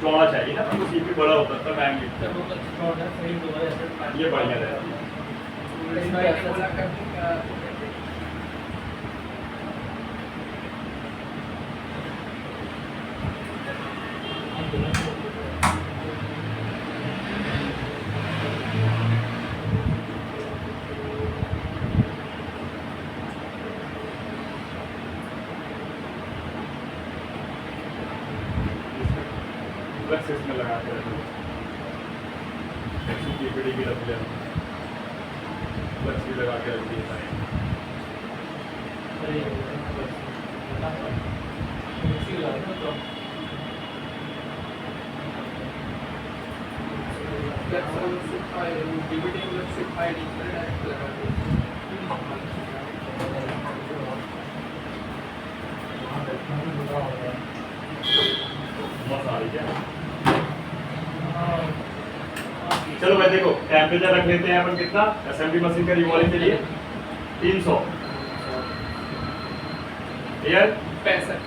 चौड़ा चाहिए ना, तो सीपी बड़ा होता है, टाइम सर लगता वो तो शॉर्ट है, सही दोबारा ऐसा है, ये बढ़िया रहती है। इसमें ऐसा बोला ऐसा- करते क्या फ्लेक्स इसमें लगा के रखो, पीपीटी भी रख लेना, फ्लेक्स भी लगा के रख दिए सारे। अरे मिक्सी लगा दो तो डीवीडी में सिर्फ फाइल डिजिटल डायरेक्ट लगा दो। मस्त आ रही है। चलो भाई देखो, टेम्परेचर रख लेते हैं अपन कितना, असेंबली मशीन का रिवॉल्विंग के लिए 300। क्लियर। 65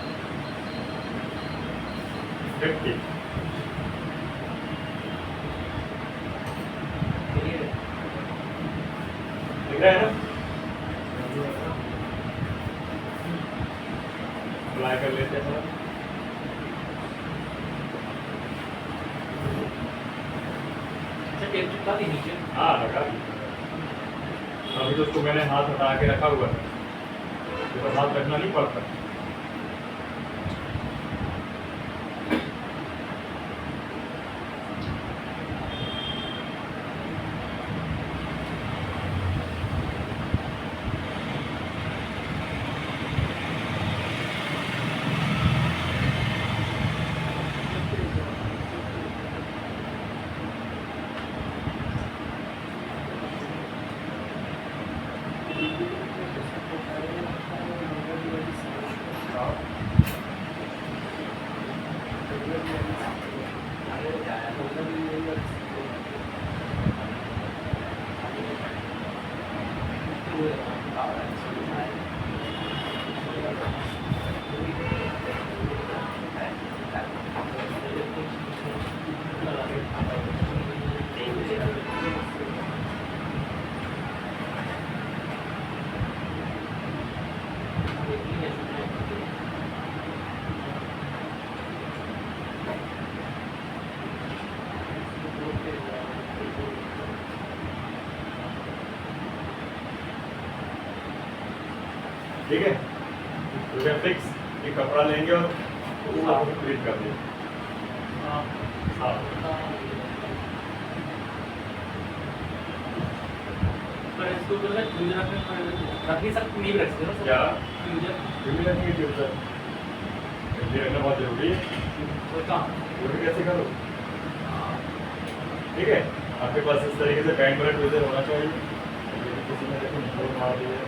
50। दिख रहा है ना, अप्लाई कर लेते हैं थोड़ा। अच्छा टेप चिपका दी नीचे। हाँ लगा दी। अभी तो उसको मैंने हाथ हटा के रखा हुआ है, तो हाथ रखना नहीं पड़ता। ठीक है, तो फिक्स ये कपड़ा लेंगे और उसको प्रिंट कर देंगे। हाँ पर इसको तो ना यूजर रख नहीं सकते, नहीं रख सकते ना क्या यूजर क्यों रखेंगे ट्यूजर, ये रखना बहुत जरूरी है। तो कहाँ वो भी कैसे करो, ठीक है। आपके पास इस तरीके से बैंड वाला ट्यूजर होना चाहिए। ये किसी ने देखो बोर्ड मार दिया,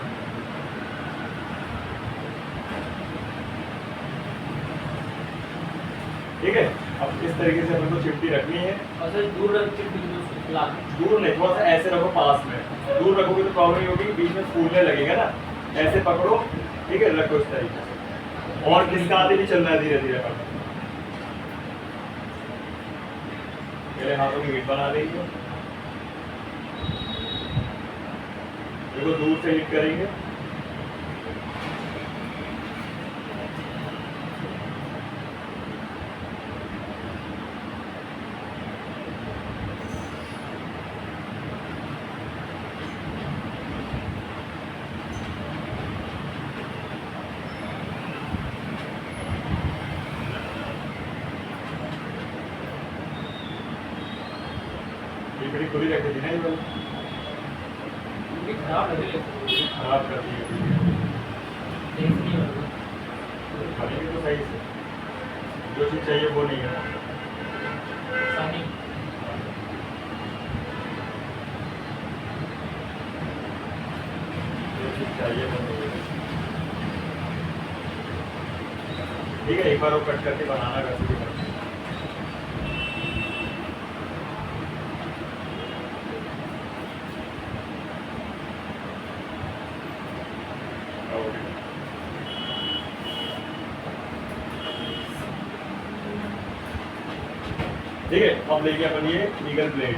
ठीक है। अब इस तरीके से अपन को चिमटी रखनी है, और सर दूर रख के फिर उसको खिला के दूर नहीं, थोड़ा सा ऐसे रखो पास में। दूर रखोगे तो प्रॉब्लम ये होगी, बीच में फूलने लगेगा ना, ऐसे पकड़ो, ठीक है, रखो इस तरीके से। और किसका आते भी चलना है धीरे धीरे पकड़ो। मेरे हाथों की हीट बना देंगे, देखो दूर से हीट करेंगे, करके दी ना ये वाली, ये खराब लग रही है, खराब कर दी है तेज नहीं हो रही बनेगी तो सही से, जो चीज़ चाहिए वो नहीं है। आसानी। जो चीज़ चाहिए वो नहीं है। ठीक है, एक बार वो कट करके बनाना कैसे भी करके। ठीक है, अब लेके अपन ये लीगल प्लेट,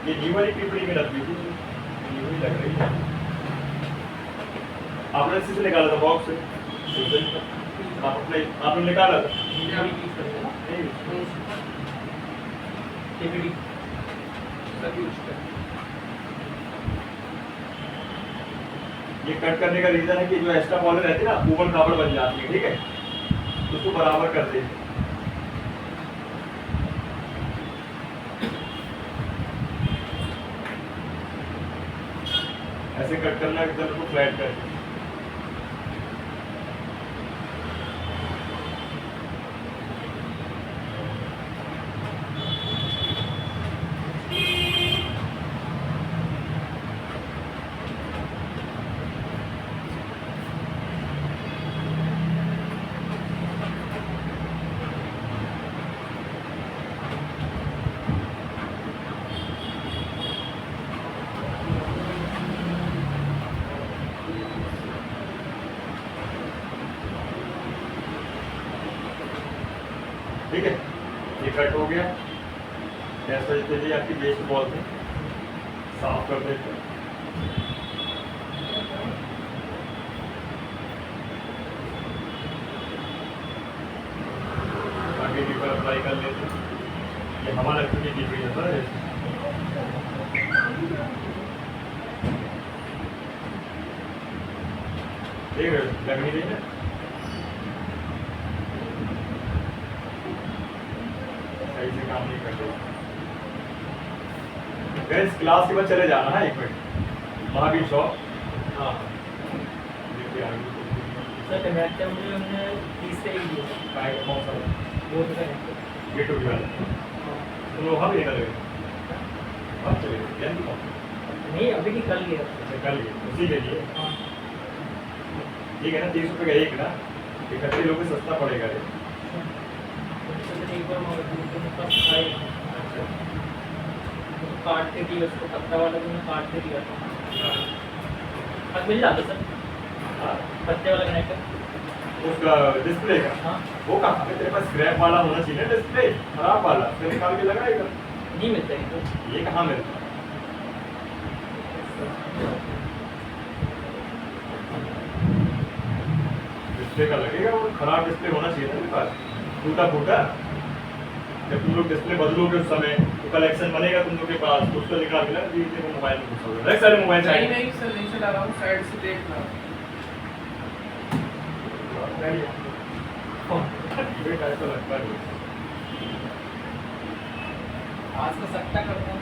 ये न्यू वाली पीपड़ी में रखी थी, न्यू ही लग रही है। आपने इसी से निकाला था बॉक्स से, आपने निकाला था नहीं, टीपीडी सब यूज करते ये कट करने का रीजन है कि जो एक्स्ट्रा बॉलर रहती है ना ऊपर कापड़ बन जाती है, ठीक है, उसको बराबर कर दे। ऐसे कट करना है एकदम को फ्लैट करके। ठीक है, ये कट हो गया। ऐसा जितने भी आपकी वेस्ट बॉल थे साफ कर देते हैं। आगे की पर अप्लाई कर लेते हैं। ये हवा लगती है डीपी है सर, ठीक है, लगनी नहीं है। सही से काम नहीं करते। गैस क्लास के बाद चले जाना है 1 मिनट महावीर शॉप। हाँ देखिए आगे सर कनेक्टर मुझे हमने 30 से ही दिया काय का कौन सा वो तो कनेक्टर ये टूट वाला तुम लोग हम निकल गए अब चले गए जल्दी कौन नहीं अभी नहीं कल लिया अच्छा कर लिए उसी के लिए हाँ ठीक है ना, 30 रुपये का एक ना, इकट्ठे लोग सस्ता पड़ेगा ये। एक बार मैं पास आए अच्छा काट के दिया उसको पत्ता वाला भी मैं काट के दिया था हाँ, अब मिल जाता सर हाँ, पत्ते वाला कनेक्टर उसका डिस्प्ले का हाँ वो कहाँ है? तेरे पास स्क्रैप वाला होना चाहिए डिस्प्ले, खराब वाला फिर निकाल के लगाएगा। नहीं मिलता है तो ये कहाँ मिलता है? डिस्प्ले का लगेगा, वो खराब डिस्प्ले होना चाहिए ना मेरे पास, टूटा फूटा। जब तुम लोग डिस्प्ले बदलोगे उस समय तो कलेक्शन बनेगा तुम लोग के पास, तो उसको निकाल के ना दीजिए, वो मोबाइल में घुसोगे। रख सारे मोबाइल नहीं चाहिए नहीं सर नहीं चला रहा हूँ, साइड से देख रहा हूँ। बेटा ऐसा लगता है आज का सट्टा करता हूँ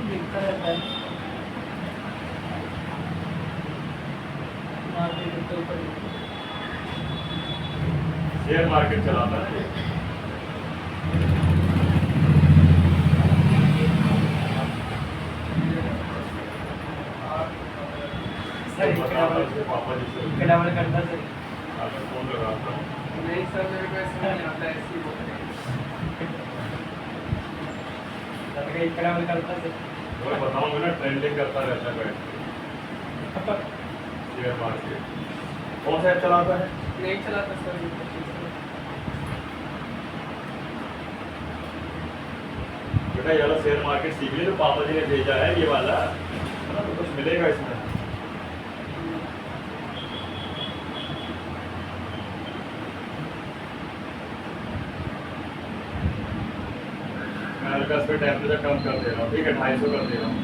दिखता रहता है मार्केट के ऊपर शेयर मार्केट चलाता है ये। सर पापा जी से कडावल करता सर आपने फोन लगाता हूँ। नहीं सर मेरे को ऐसा नहीं आता, ऐसे ही बोलते हैं। कडावल करता सर मैं बताऊंगा ना, ट्रेंडिंग करता रहता है शेयर मार्केट। कौन सा ऐप चलाता है? नहीं चलाता सर ये सब चीज़ें। बेटा ये वाला शेयर मार्केट सीख ले, जो पापा जी ने भेजा है ये वाला, है ना, तो कुछ मिलेगा इसमें। मैं हल्का इस पे टेम्परेचर कम कर दे रहा हूँ, ठीक है, 250 कर दे रहा हूँ।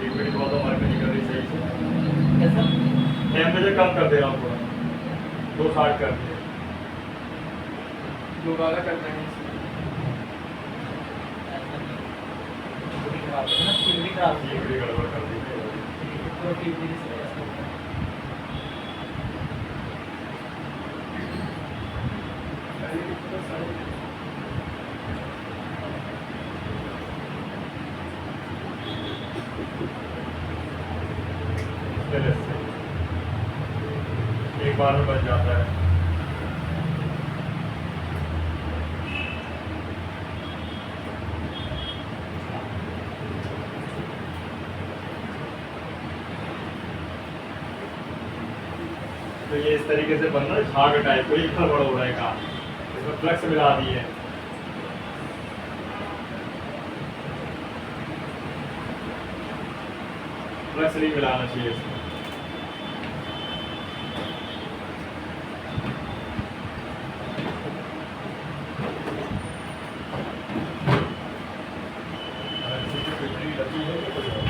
एक मिनट बहुत मार्केट नहीं कर रही सही से, कैसा टेम्परेचर कम कर दे रहा हूँ थोड़ा, 260 कर दिया। दोबारा करना है इसमें। लगा देते हैं ना, टीवी भी खराब ये होती बड़ी गड़बड़ कर दी है। है पूरा टीवी से ऐसा होता है। स्टेनलेस से एक बार में बन जाता है। तो ये इस तरीके से बन रहा है झाग टाइप को, इतना बड़ा हो रहा है काम। इसमें फ्लक्स मिला दी है। फ्लक्स नहीं मिलाना चाहिए इसमें। अगर किसी की फिटरी लगी है तो कोई और।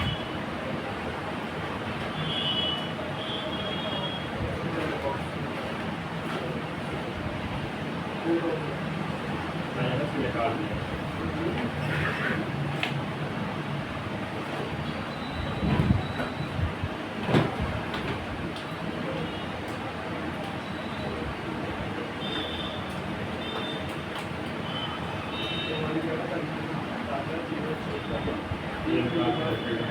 मैंने इसको निकाल दिया। ये निकाल दिया।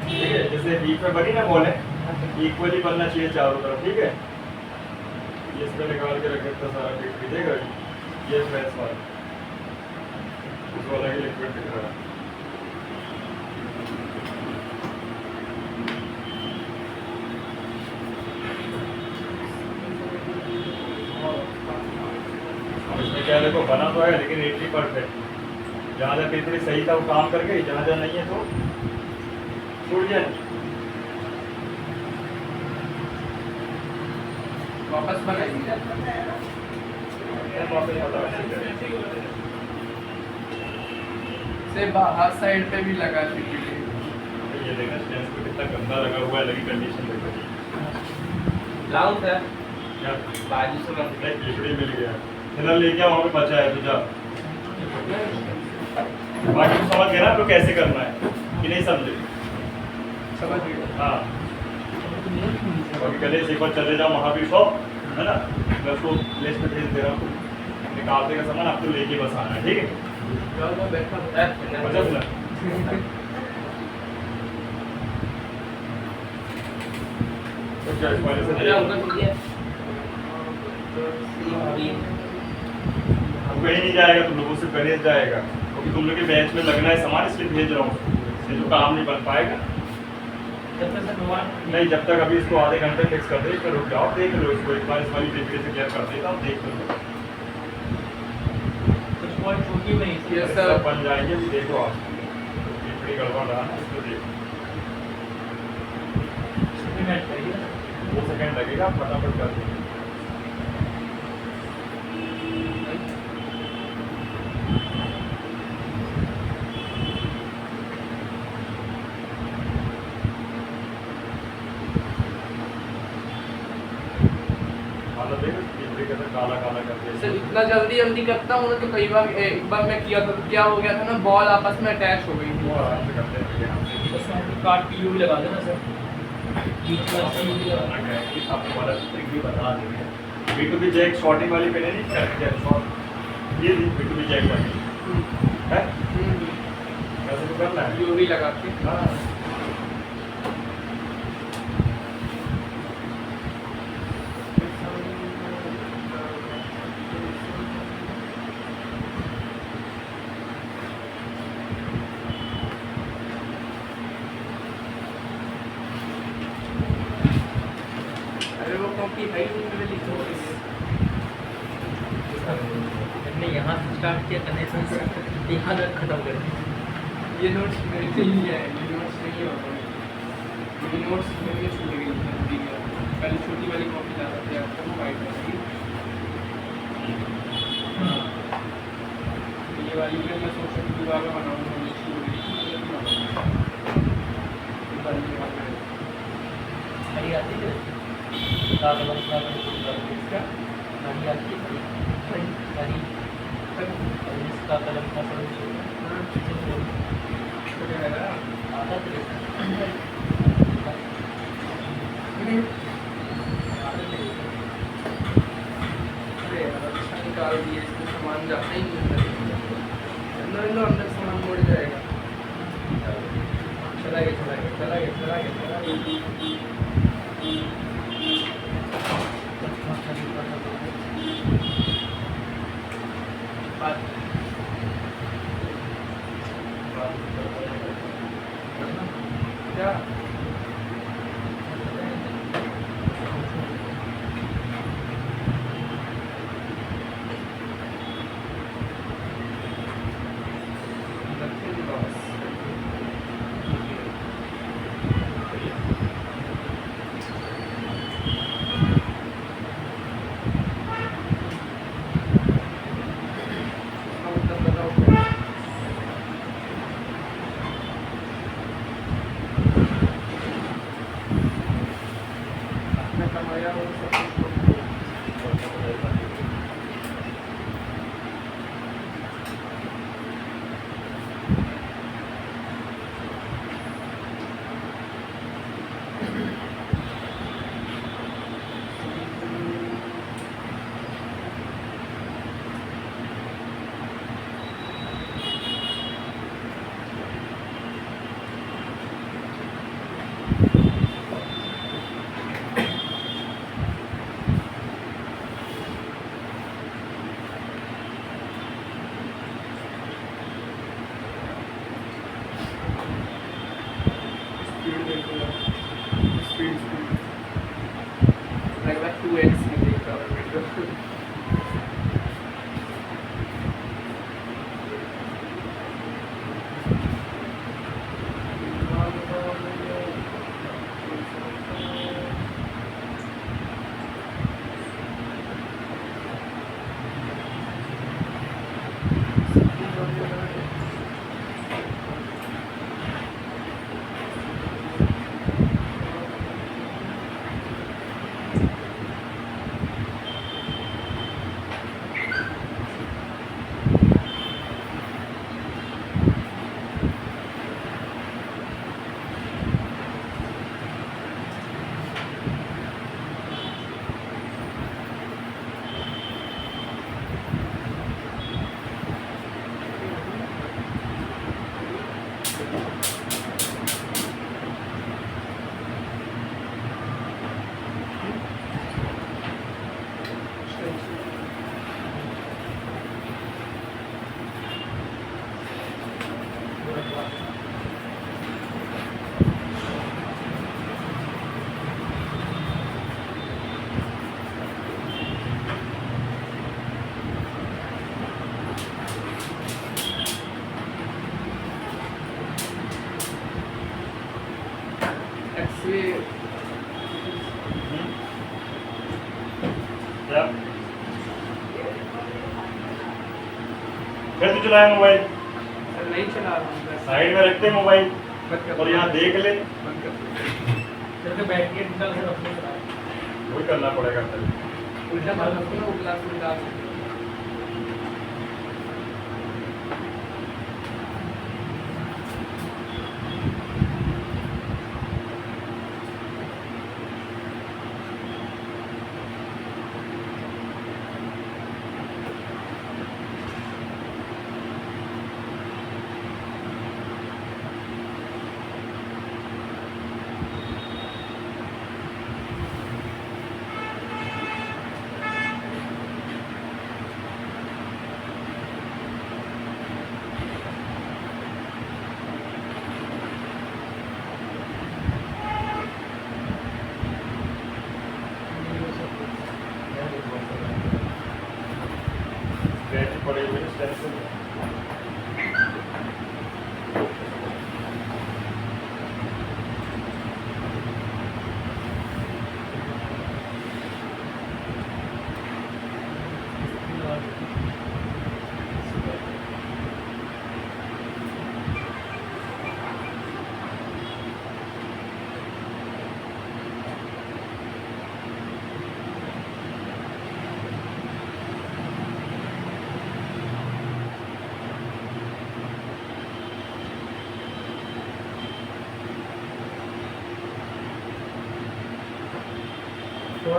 ठीक है, जैसे बीच में बनी ना बॉल है, इक्वली बनना चाहिए चारों तरफ। ठीक है, ये इसमें निकाल के रखे तो सारा लिक्विड देगा। ये फ्रेश वाला, उस वाला ही लिक्विड दिख रहा है। अब इसमें क्या देखो, बना तो है लेकिन 80%। जहाँ जहाँ पिपड़ी सही था वो काम कर गई, जहाँ जहाँ नहीं है तो छूट जाए। वापस बनाएंगे। से बाहर साइड पे भी लगा दीजिए। ये देखना स्टेंस पे कितना गंदा लगा हुआ है, लगी कंडीशन देखो। लाऊं सर क्या बाजू से मत नहीं, पिपड़ी मिल गया, फिलहाल लेके आओ, वहाँ पे बचा है तुझा। बाकी तो समझ गया ना आपको कैसे करना है कि नहीं समझे? समझ गए। हाँ, बाकी कल से एक बार चले जाओ वहाँ भी शॉप है ना, मैं उसको लिस्ट में भेज दे रहा हूँ, निकालने का सामान आपको लेके बस आना है। ठीक है, जाओ मैं बैठा हूँ। बचा सुना। तो क्या इस वाले से मेरा उनका छूट गया वो कहीं नहीं जाएगा, तुम लोगों से गणेश जाएगा, क्योंकि तुम लोग के बेंच में लगना है सामान, इसलिए भेज रहा हूँ। ये जो काम नहीं बन पाएगा जब तक भगवान नहीं, जब तक अभी इसको आधे घंटे फिक्स कर दे, फिर रुक जाओ, देख लो इसको एक बार, इस वाली पेपरी से क्लियर कर देता हूँ, देख लो। कुछ पॉइंट छोटी में ही Yes, सब sir. बन जाएंगे, देखो आप पेपरी गड़बड़ रहा है, इसको देखो। सप्लीमेंट करिए। 2 सेकंड लगेगा, फटाफट कर दो। हालत देखो, पेपरी कैसा काला काला कर दिया। सर इतना जल्दी जल्दी करता हूँ ना, तो कई बार एक बार मैं किया तो क्या हो गया था ना, बॉल आपस में अटैच हो गई वो थी। आराम से करते हैं यहाँ से। तो साइड कार्ड पीयू भी लगा देना सर। पीयू भी लगा देना। आपको वाला ट्रिक भी बता देंगे। B2B जैक शॉर्टिंग वाली पेन है, नहीं शॉर्ट, ये B2B जैक वाली है, कैसे तो करना है। यूवी लगा के। हाँ, अरे वो कॉपी है ही नहीं, मैंने लिखा हुआ है। हमने यहाँ से स्टार्ट किया कनेक्शन से, यहाँ तक खत्म कर दिया। ये नोट्स मेरे से ही है, ये नोट्स नहीं होगा। ये नोट्स मेरे छूट गई थी, पहले छोटी वाली कॉपी ला सकते हैं आपको, वाइट वाली। ये वाली में मैं सोच रहा हूँ दोबारा बनाऊंगा, मुझे छूट गई। हरी आती है। इसका कलम का इसका गाड़ी आती है गाड़ी इसका कलम का छोटे रहेगा आता तो अरे यार अच्छा निकाल दिए इसमें सामान जाता ही नहीं अंदर अंदर सामान मुड़ जाएगा चला गया क्या कमाया वो सब कुछ स्पीड देखो स्पीड लग रहा है 2x में देख रहा हूँ वीडियो एक्सरे क्या फिर तो चलाया मोबाइल नहीं चला रहा हूँ बस साइड में रखते मोबाइल बंद कर और यहाँ देख ले बंद कर करके बैठ के निकल कर अपने वही करना पड़ेगा फिर उल्टा मार रखो ना वो ग्लास में डाल स्क्रैच पड़े हुए स्टेंसिल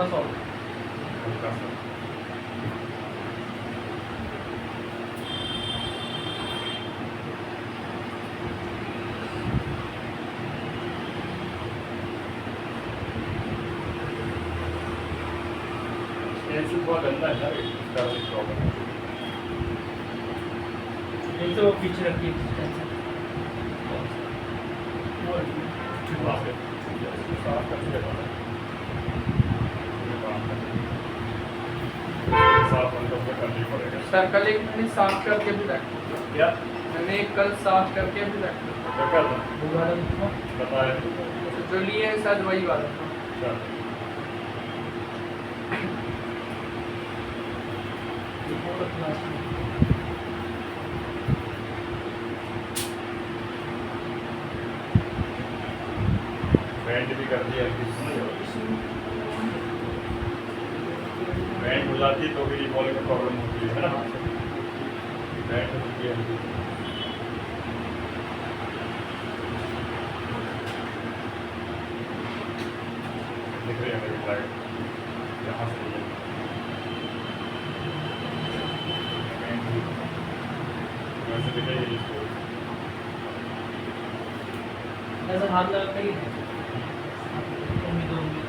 थोड़ा सा और। हल्का सा पेंसिल बहुत गंदा है यार, इसका प्रॉब्लम है। एक तो पीछे रखिए वहाँ पे इसको साफ करके लेना है। ये काम है। साफ अंदर से करना ही पड़ेगा। सर कल एक मैंने साफ करके भी रखा, क्या मैंने एक कल साफ करके भी रखा, क्या था बताया तो जो लिए हैं शायद वही वाला था। क्या बैंड भी कर दिया बैंड हो जाती है तो भी रिकॉल में प्रॉब्लम होती है ना, बैंड होती है। दिख रही है मेरी फ्लाइट यहाँ से है। वैसे दिखेगी इसको ऐसा हाथ लगा कर ही है। उम्मीद होंगी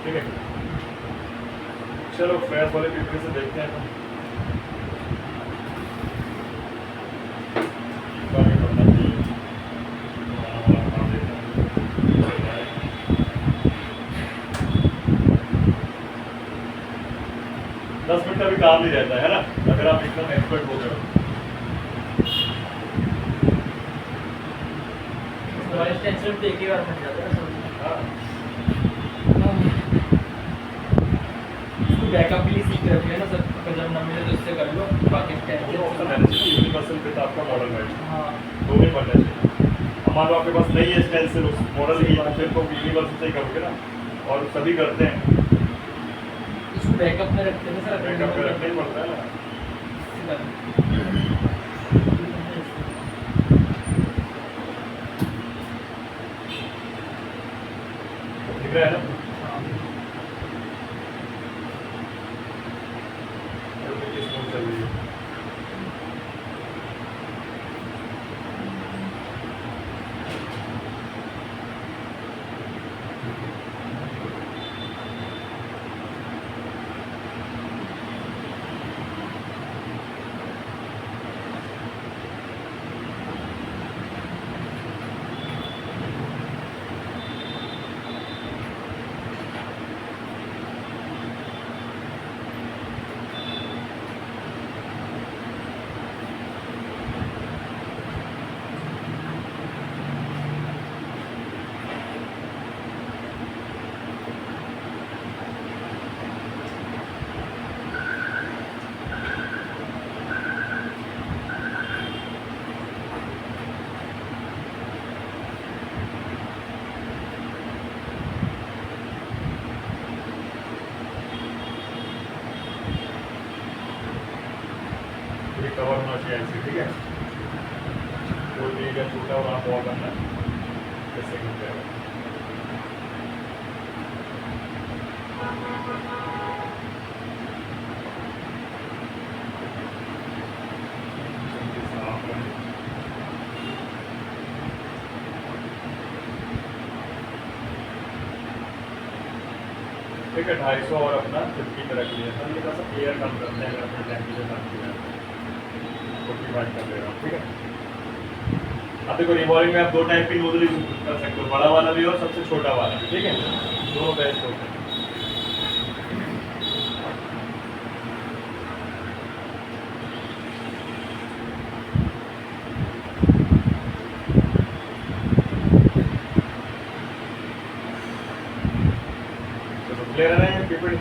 ठीक है। चलो फ्रेश वाले पेपर से देखते हैं तो आगे बढ़ना चाहिए। काम देते हैं। 10 मिनट का भी काम नहीं रहता है ना, अगर आप एकदम एक्सपर्ट हो गए। वाइस टेंशन तो एक ही बार बन जाता है समझ। हाँ बैकअप के लिए सीख रखे हैं ना सर, अगर जब ना मिले तो इससे कर लो बाकी दोनों ऑप्शन है टेंशन। जैसे यूनिवर्सल पे तो आपका मॉडल है, हाँ दो ही पढ़ने चाहिए। हमारा आपके पास नहीं है स्टेंसिल उस मॉडल की, तो फिर तो यूनिवर्सल से ही करोगे ना, और सभी करते हैं। इसको बैकअप में रखते हैं सर। बैकअप पे रखना ही पड़ता है ना। दिख रहा है ना? और कितनी स्मूथ चल रही है। ये कवर होना चाहिए ऐसे, ठीक है। कोई भी एरिया छोटा और आप और करना जैसे कि जाएगा। साफ करें। ठीक है, 250 और अपना 50 में रख लिया था। ये थोड़ा सा एयर कम करते हैं, अगर अपने टेम्परेचर कम किया 45 कर दे रहा हूँ, ठीक है। अब देखो रिवॉल्विंग में आप दो टाइप की नोजल यूज कर सकते हो, बड़ा वाला भी और सबसे छोटा वाला भी, ठीक है, दोनों बेस्ट होते हैं। तो ले रहे हैं पीपड़ी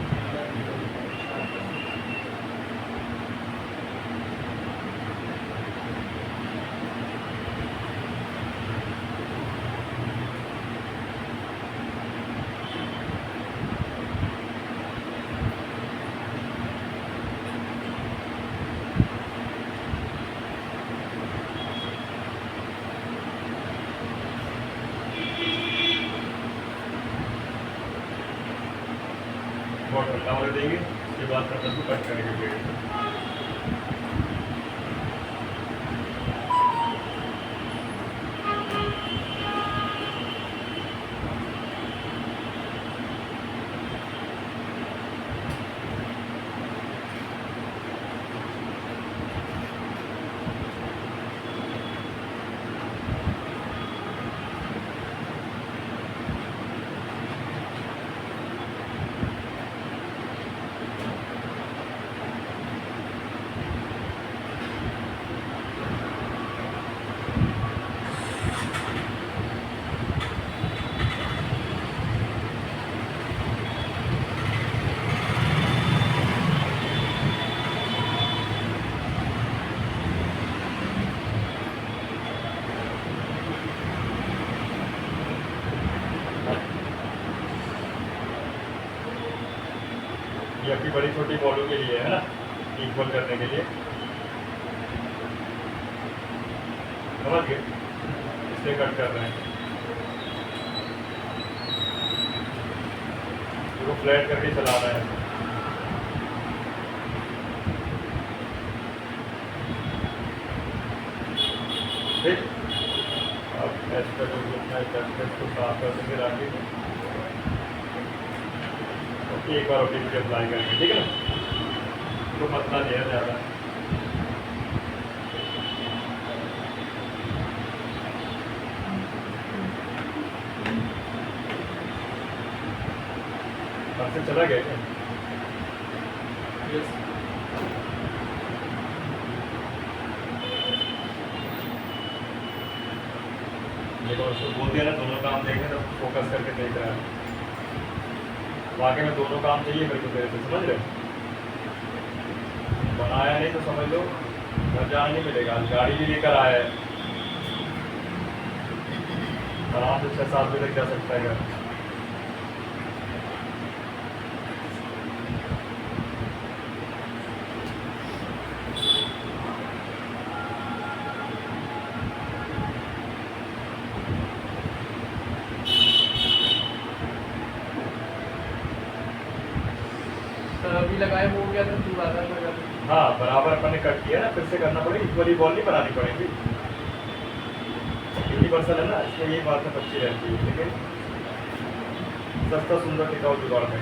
बहुत हल्का होने देंगे, उसके बाद कटर को कट करेंगे ब्लेड से। ये आपकी बड़ी छोटी बॉलों के लिए है ना, इक्वल करने के लिए, समझ गए, इसलिए कट कर रहे हैं। इसको फ्लैट करके चला रहे हैं। ठीक, अब एस्पेक्ट को साफ कर देंगे आगे। एक बार ओटीपी अप्लाई करेंगे, ठीक है ना, तो पतला नहीं है ज़्यादा। आपसे चला गया क्या? यस देखो उसको बोल दिया ना दोनों काम देखें, तो फोकस करके देख रहा है। वाकई में दोनों काम चाहिए मेरे को तेरे से, समझ रहे हो? बनाया नहीं तो समझ लो घर जाना नहीं मिलेगा। गाड़ी भी लेकर आया है, आराम से 6-7 बजे तक जा सकता है घर। सर अभी लगाए हो गया था, दोबारा लगा दो। हाँ बराबर अपन ने कट किया ना, फिर से करना पड़ेगा, इक्वली बॉल नहीं बनानी पड़ेगी। यूनिवर्सल है ना, इसमें यही बात है, अच्छी रहती है, लेकिन सस्ता सुंदर टिकाऊ जुगाड़ है।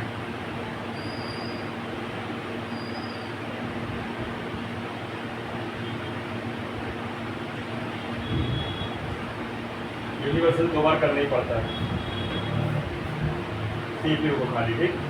यूनिवर्सल 2 बार करना ही पड़ता है CPU को खाली, ठीक।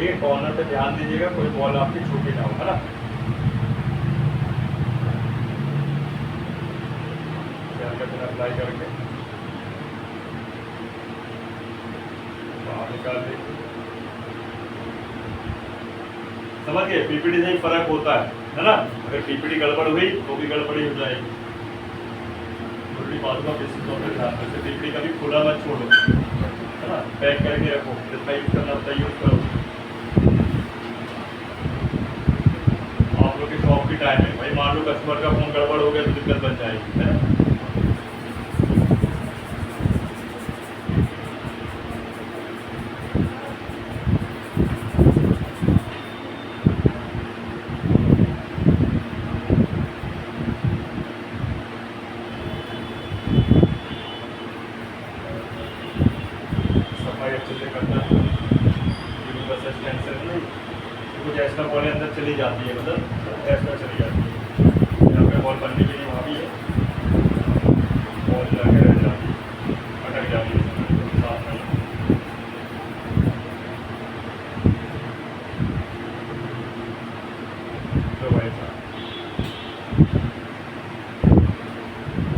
ठीक है, कॉर्नर पे ध्यान दीजिएगा, कोई बॉल आपकी छोटी ना हो, है ना। अप्लाई करके बाहर निकाल दीजिए। समझ गए, पीपीटी से ही फर्क होता है ना। अगर पीपीटी गड़बड़ हुई तो भी गड़बड़ी हो जाएगी। छोटी बातों का बेसिस तौर पर ध्यान रखते, पीपीटी कभी खुला मत छोड़ो, है ना। पैक करके रखो, जितना यूज करना उतना यूज करो। आप लोग के शॉप की टाइम है भाई, मान लो कस्टमर का फोन गड़बड़ हो गया तो दिक्कत बन जाएगी, है ना। अच्छे से करना है, बस टेंशन नहीं। कुछ एक्स्ट्रा बॉल अंदर चली जाती है, मतलब एक्स्ट्रा चली जाती है। यहाँ पे बॉल बनने के लिए वहाँ भी है, बॉल जाके रह जाती है, अटक जाती है साथ में। तो भाई साहब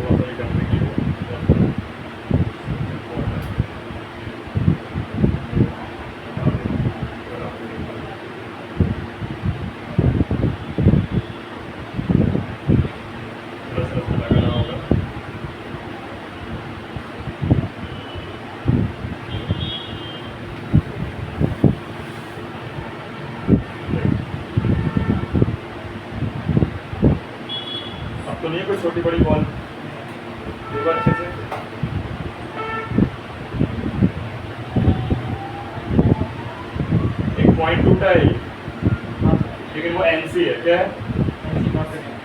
वो सही करने की तो नहीं है कोई छोटी बड़ी बॉल, देखो अच्छे से। एक पॉइंट टूटा है लेकिन वो एनसी है, क्या है।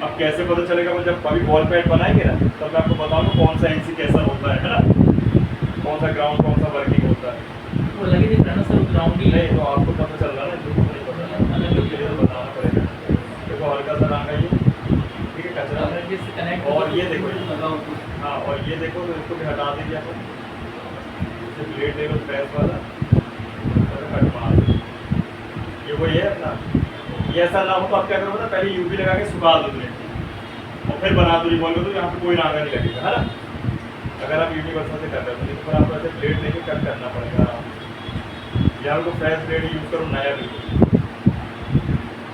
अब कैसे पता चलेगा, वो जब कभी बॉल पैड बनाएंगे ना तब मैं आपको बताऊंगा कौन सा एनसी कैसा होता है ना, कौन सा ग्राउंड कौन सा वर्किंग होता है। वो लगे दिख रहा ना सर, ग्राउंड ही नहीं तो आपको पता चल रहा है ना, जो नहीं पता अलग तो बताना पड़ेगा। देखो हल्का सा रंग है ये, ठीक है, कचरा है। जिससे कनेक्ट और ये देखो ये लगा हो हाँ, और ये देखो तो इसको भी हटा दीजिए आप, जैसे प्लेट देखो प्रेस वाला कट मार दीजिए। ये वही है अपना। ये ऐसा ना हो तो आप क्या करो ना, पहले यूवी लगा के सुखा दो प्लेट और फिर बना दो रिबॉल को, तो यहाँ पे कोई नागा नहीं लगेगा, है ना। अगर आप यूनिवर्सल से कर रहे हो तो पर आपको ऐसे प्लेट लेके कट करना पड़ेगा। या उनको फ्रेश प्लेट यूज़ करो, नया बिल्कुल,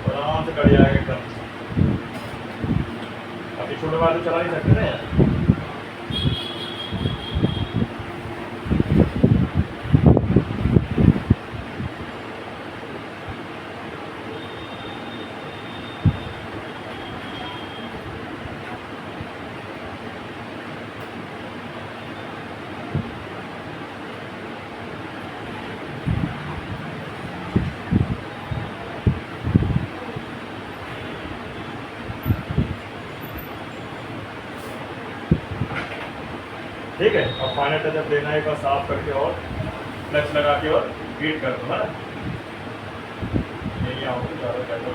और आराम से कट जाएगा एकदम। अभी छोटे वाले चला नहीं सकते ना यार। ठीक है, अब फाइनल टचअप देना है, बस साफ करके और फ्लक्स लगा के और हीट कर दो, है ना। यही आओगे ज़्यादा बेटर।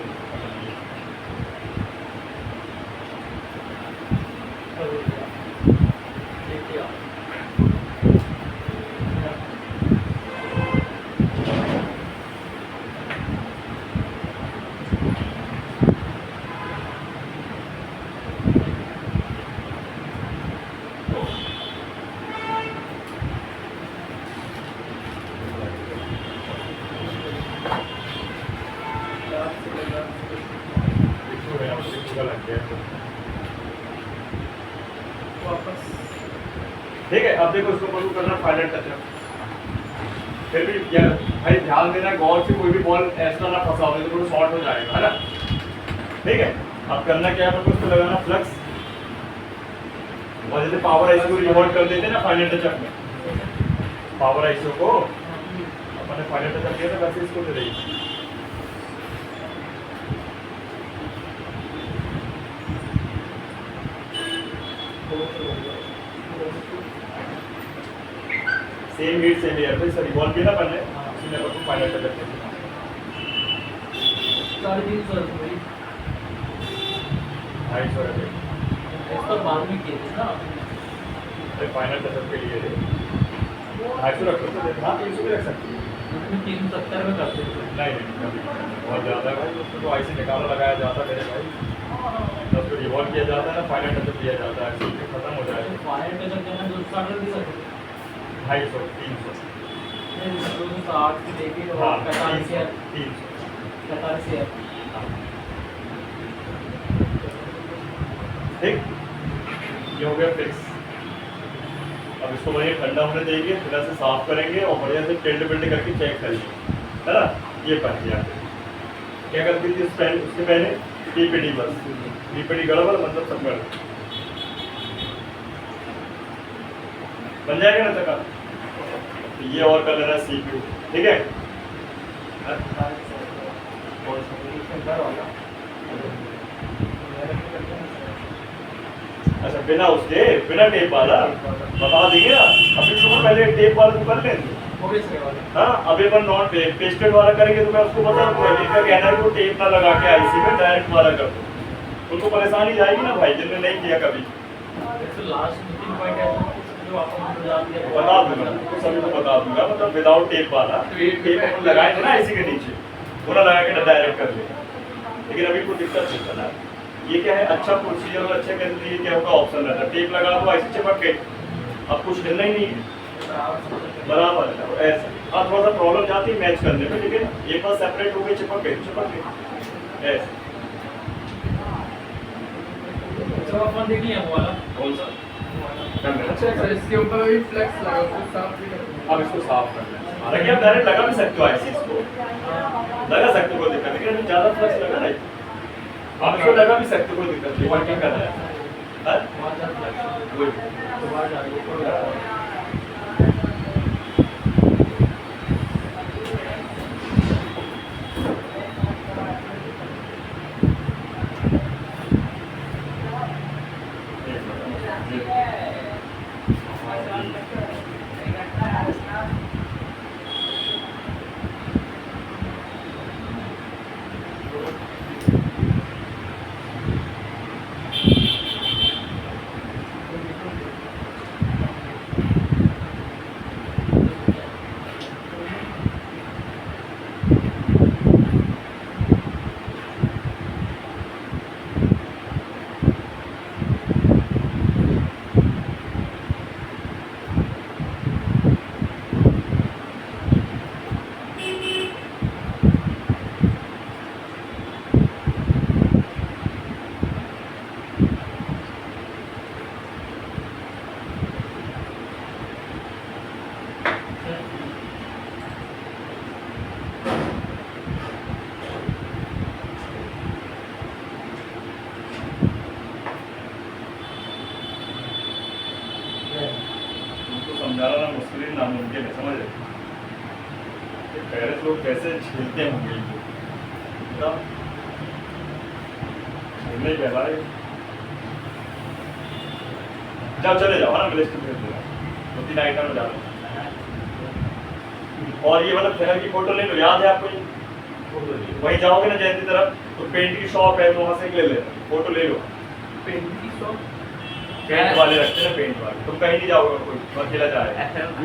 ठीक है, अब देखो इसको शुरू करना फाइनल टचअप। फिर भी यार भाई ध्यान देना, गौर से कोई भी बॉल ऐसा ना फंसा हो तो शॉर्ट हो जाएगा, है ना। ठीक है, अब करना क्या है, उसको लगाना फ्लक्स, और जैसे पावर आईसी को रिवॉल्व कर देते हैं ना फाइनल टचअप में, पावर आईसी को अपने फाइनल टचअप दिया था वैसे इसको दे देंगे। सेम हीट सेम एयर पे सर रिवॉल्व भी ना बनने, इसलिए अपन को फाइनल टचअप देते हैं। 350 रुपये 250 रुपये इसका बाद में किए थे ना। फाइनल टचअप के लिए 250 रख लो तो हाँ 300 भी रख सकते हैं। उसमें 370 में करते थे। नहीं नहीं कभी नहीं। बहुत ज़्यादा है भाई, उसमें तो ऐसे निकाला लगाया जाता है मेरे भाई, तब तो रिवॉल्व किया जाता है ना, फाइनल टचअप किया जाता है, सीट खत्म हो जाएगा। फाइनल टचअप देना 260 दे सकते 250 300 थे। 260 से लेके हाँ और 45,000 300 45,000 ठीक, ये हो गया फिक्स। अब इसको बढ़िया ठंडा होने देंगे, फिर से साफ करेंगे और बढ़िया से टिल्ड बिल्ड करके चेक करेंगे, है ना। ये पहन लिया, क्या करती थी उससे पहले टीपीडी, बस टीपीडी गड़बड़ मतलब सब गड़बड़। बन जाएगा ना चक्का। तो ये और कर लेना CPU, ठीक है। अच्छा बिना उसके, बिना टेप वाला बता देंगे ना, अभी तो पहले टेप वाला तो कर लेंगे। हाँ अभी अपन नॉन पेस्टेड वाला करेंगे तो मैं उसको बता दूंगा, इनका कहना है वो टेप ना लगा के आईसी में डायरेक्ट वाला कर दो, उनको परेशानी जाएगी ना भाई, जिनने नहीं किया कभी। लास्ट 2-3 पॉइंट है जो आपको बता दिया, बता दूंगा तो सभी को बता दूंगा, मतलब विदाउट टेप वाला। टेप अपन लगाए थे ना आईसी के नीचे, वो ना लगा के डायरेक्ट कर ले, लेकिन अभी कोई दिक्कत नहीं था ना। ये क्या है, अच्छा प्रोसीजर और अच्छे करने के लिए क्या होगा, ऑप्शन रहता है, टेप लगा दो ऐसे चिपक गई, अब कुछ हिलना ही नहीं है, बराबर है ऐसे। हाँ थोड़ा सा प्रॉब्लम जाती है मैच करने में, लेकिन एक बार सेपरेट हो गई चिपक गई ऐसे। तो अपन देख लिया वो वाला कौन सा कर लेना। अच्छा इसके ऊपर भी फ्लेक्स लगा, उसको साफ भी करना। अब इसको साफ कर लेना, हालांकि आप डायरेक्ट लगा भी सकते हो ऐसे, इसको लगा सकते हो कोई दिक्कत नहीं, लेकिन अभी ज़्यादा फ्लक्स लगा ना, आप इसको लगा भी सकते हो कोई दिक्कत नहीं, वर्किंग कर रहा है। वही समझाना ना मुश्किल ही नामुमकिन है, समझ रहे। पेरेंट्स लोग कैसे झेलते होंगे इनको, झेलने के भाई। जाओ चले जाओ, है ना, लिस्ट भेज दूंगा, 2-3 आइटम डालो। और ये मतलब शहर की फोटो ले लो, याद है आपको ये? वहीं जाओगे ना जयंती तरफ, तो पेंट की शॉप है, तो वहाँ से ले लेना, फोटो ले लो। पेंट की शॉप पेंट वाले रखते हैं, पेंट वाले, तुम कहीं नहीं जाओगे, कोई अकेला जाएगा।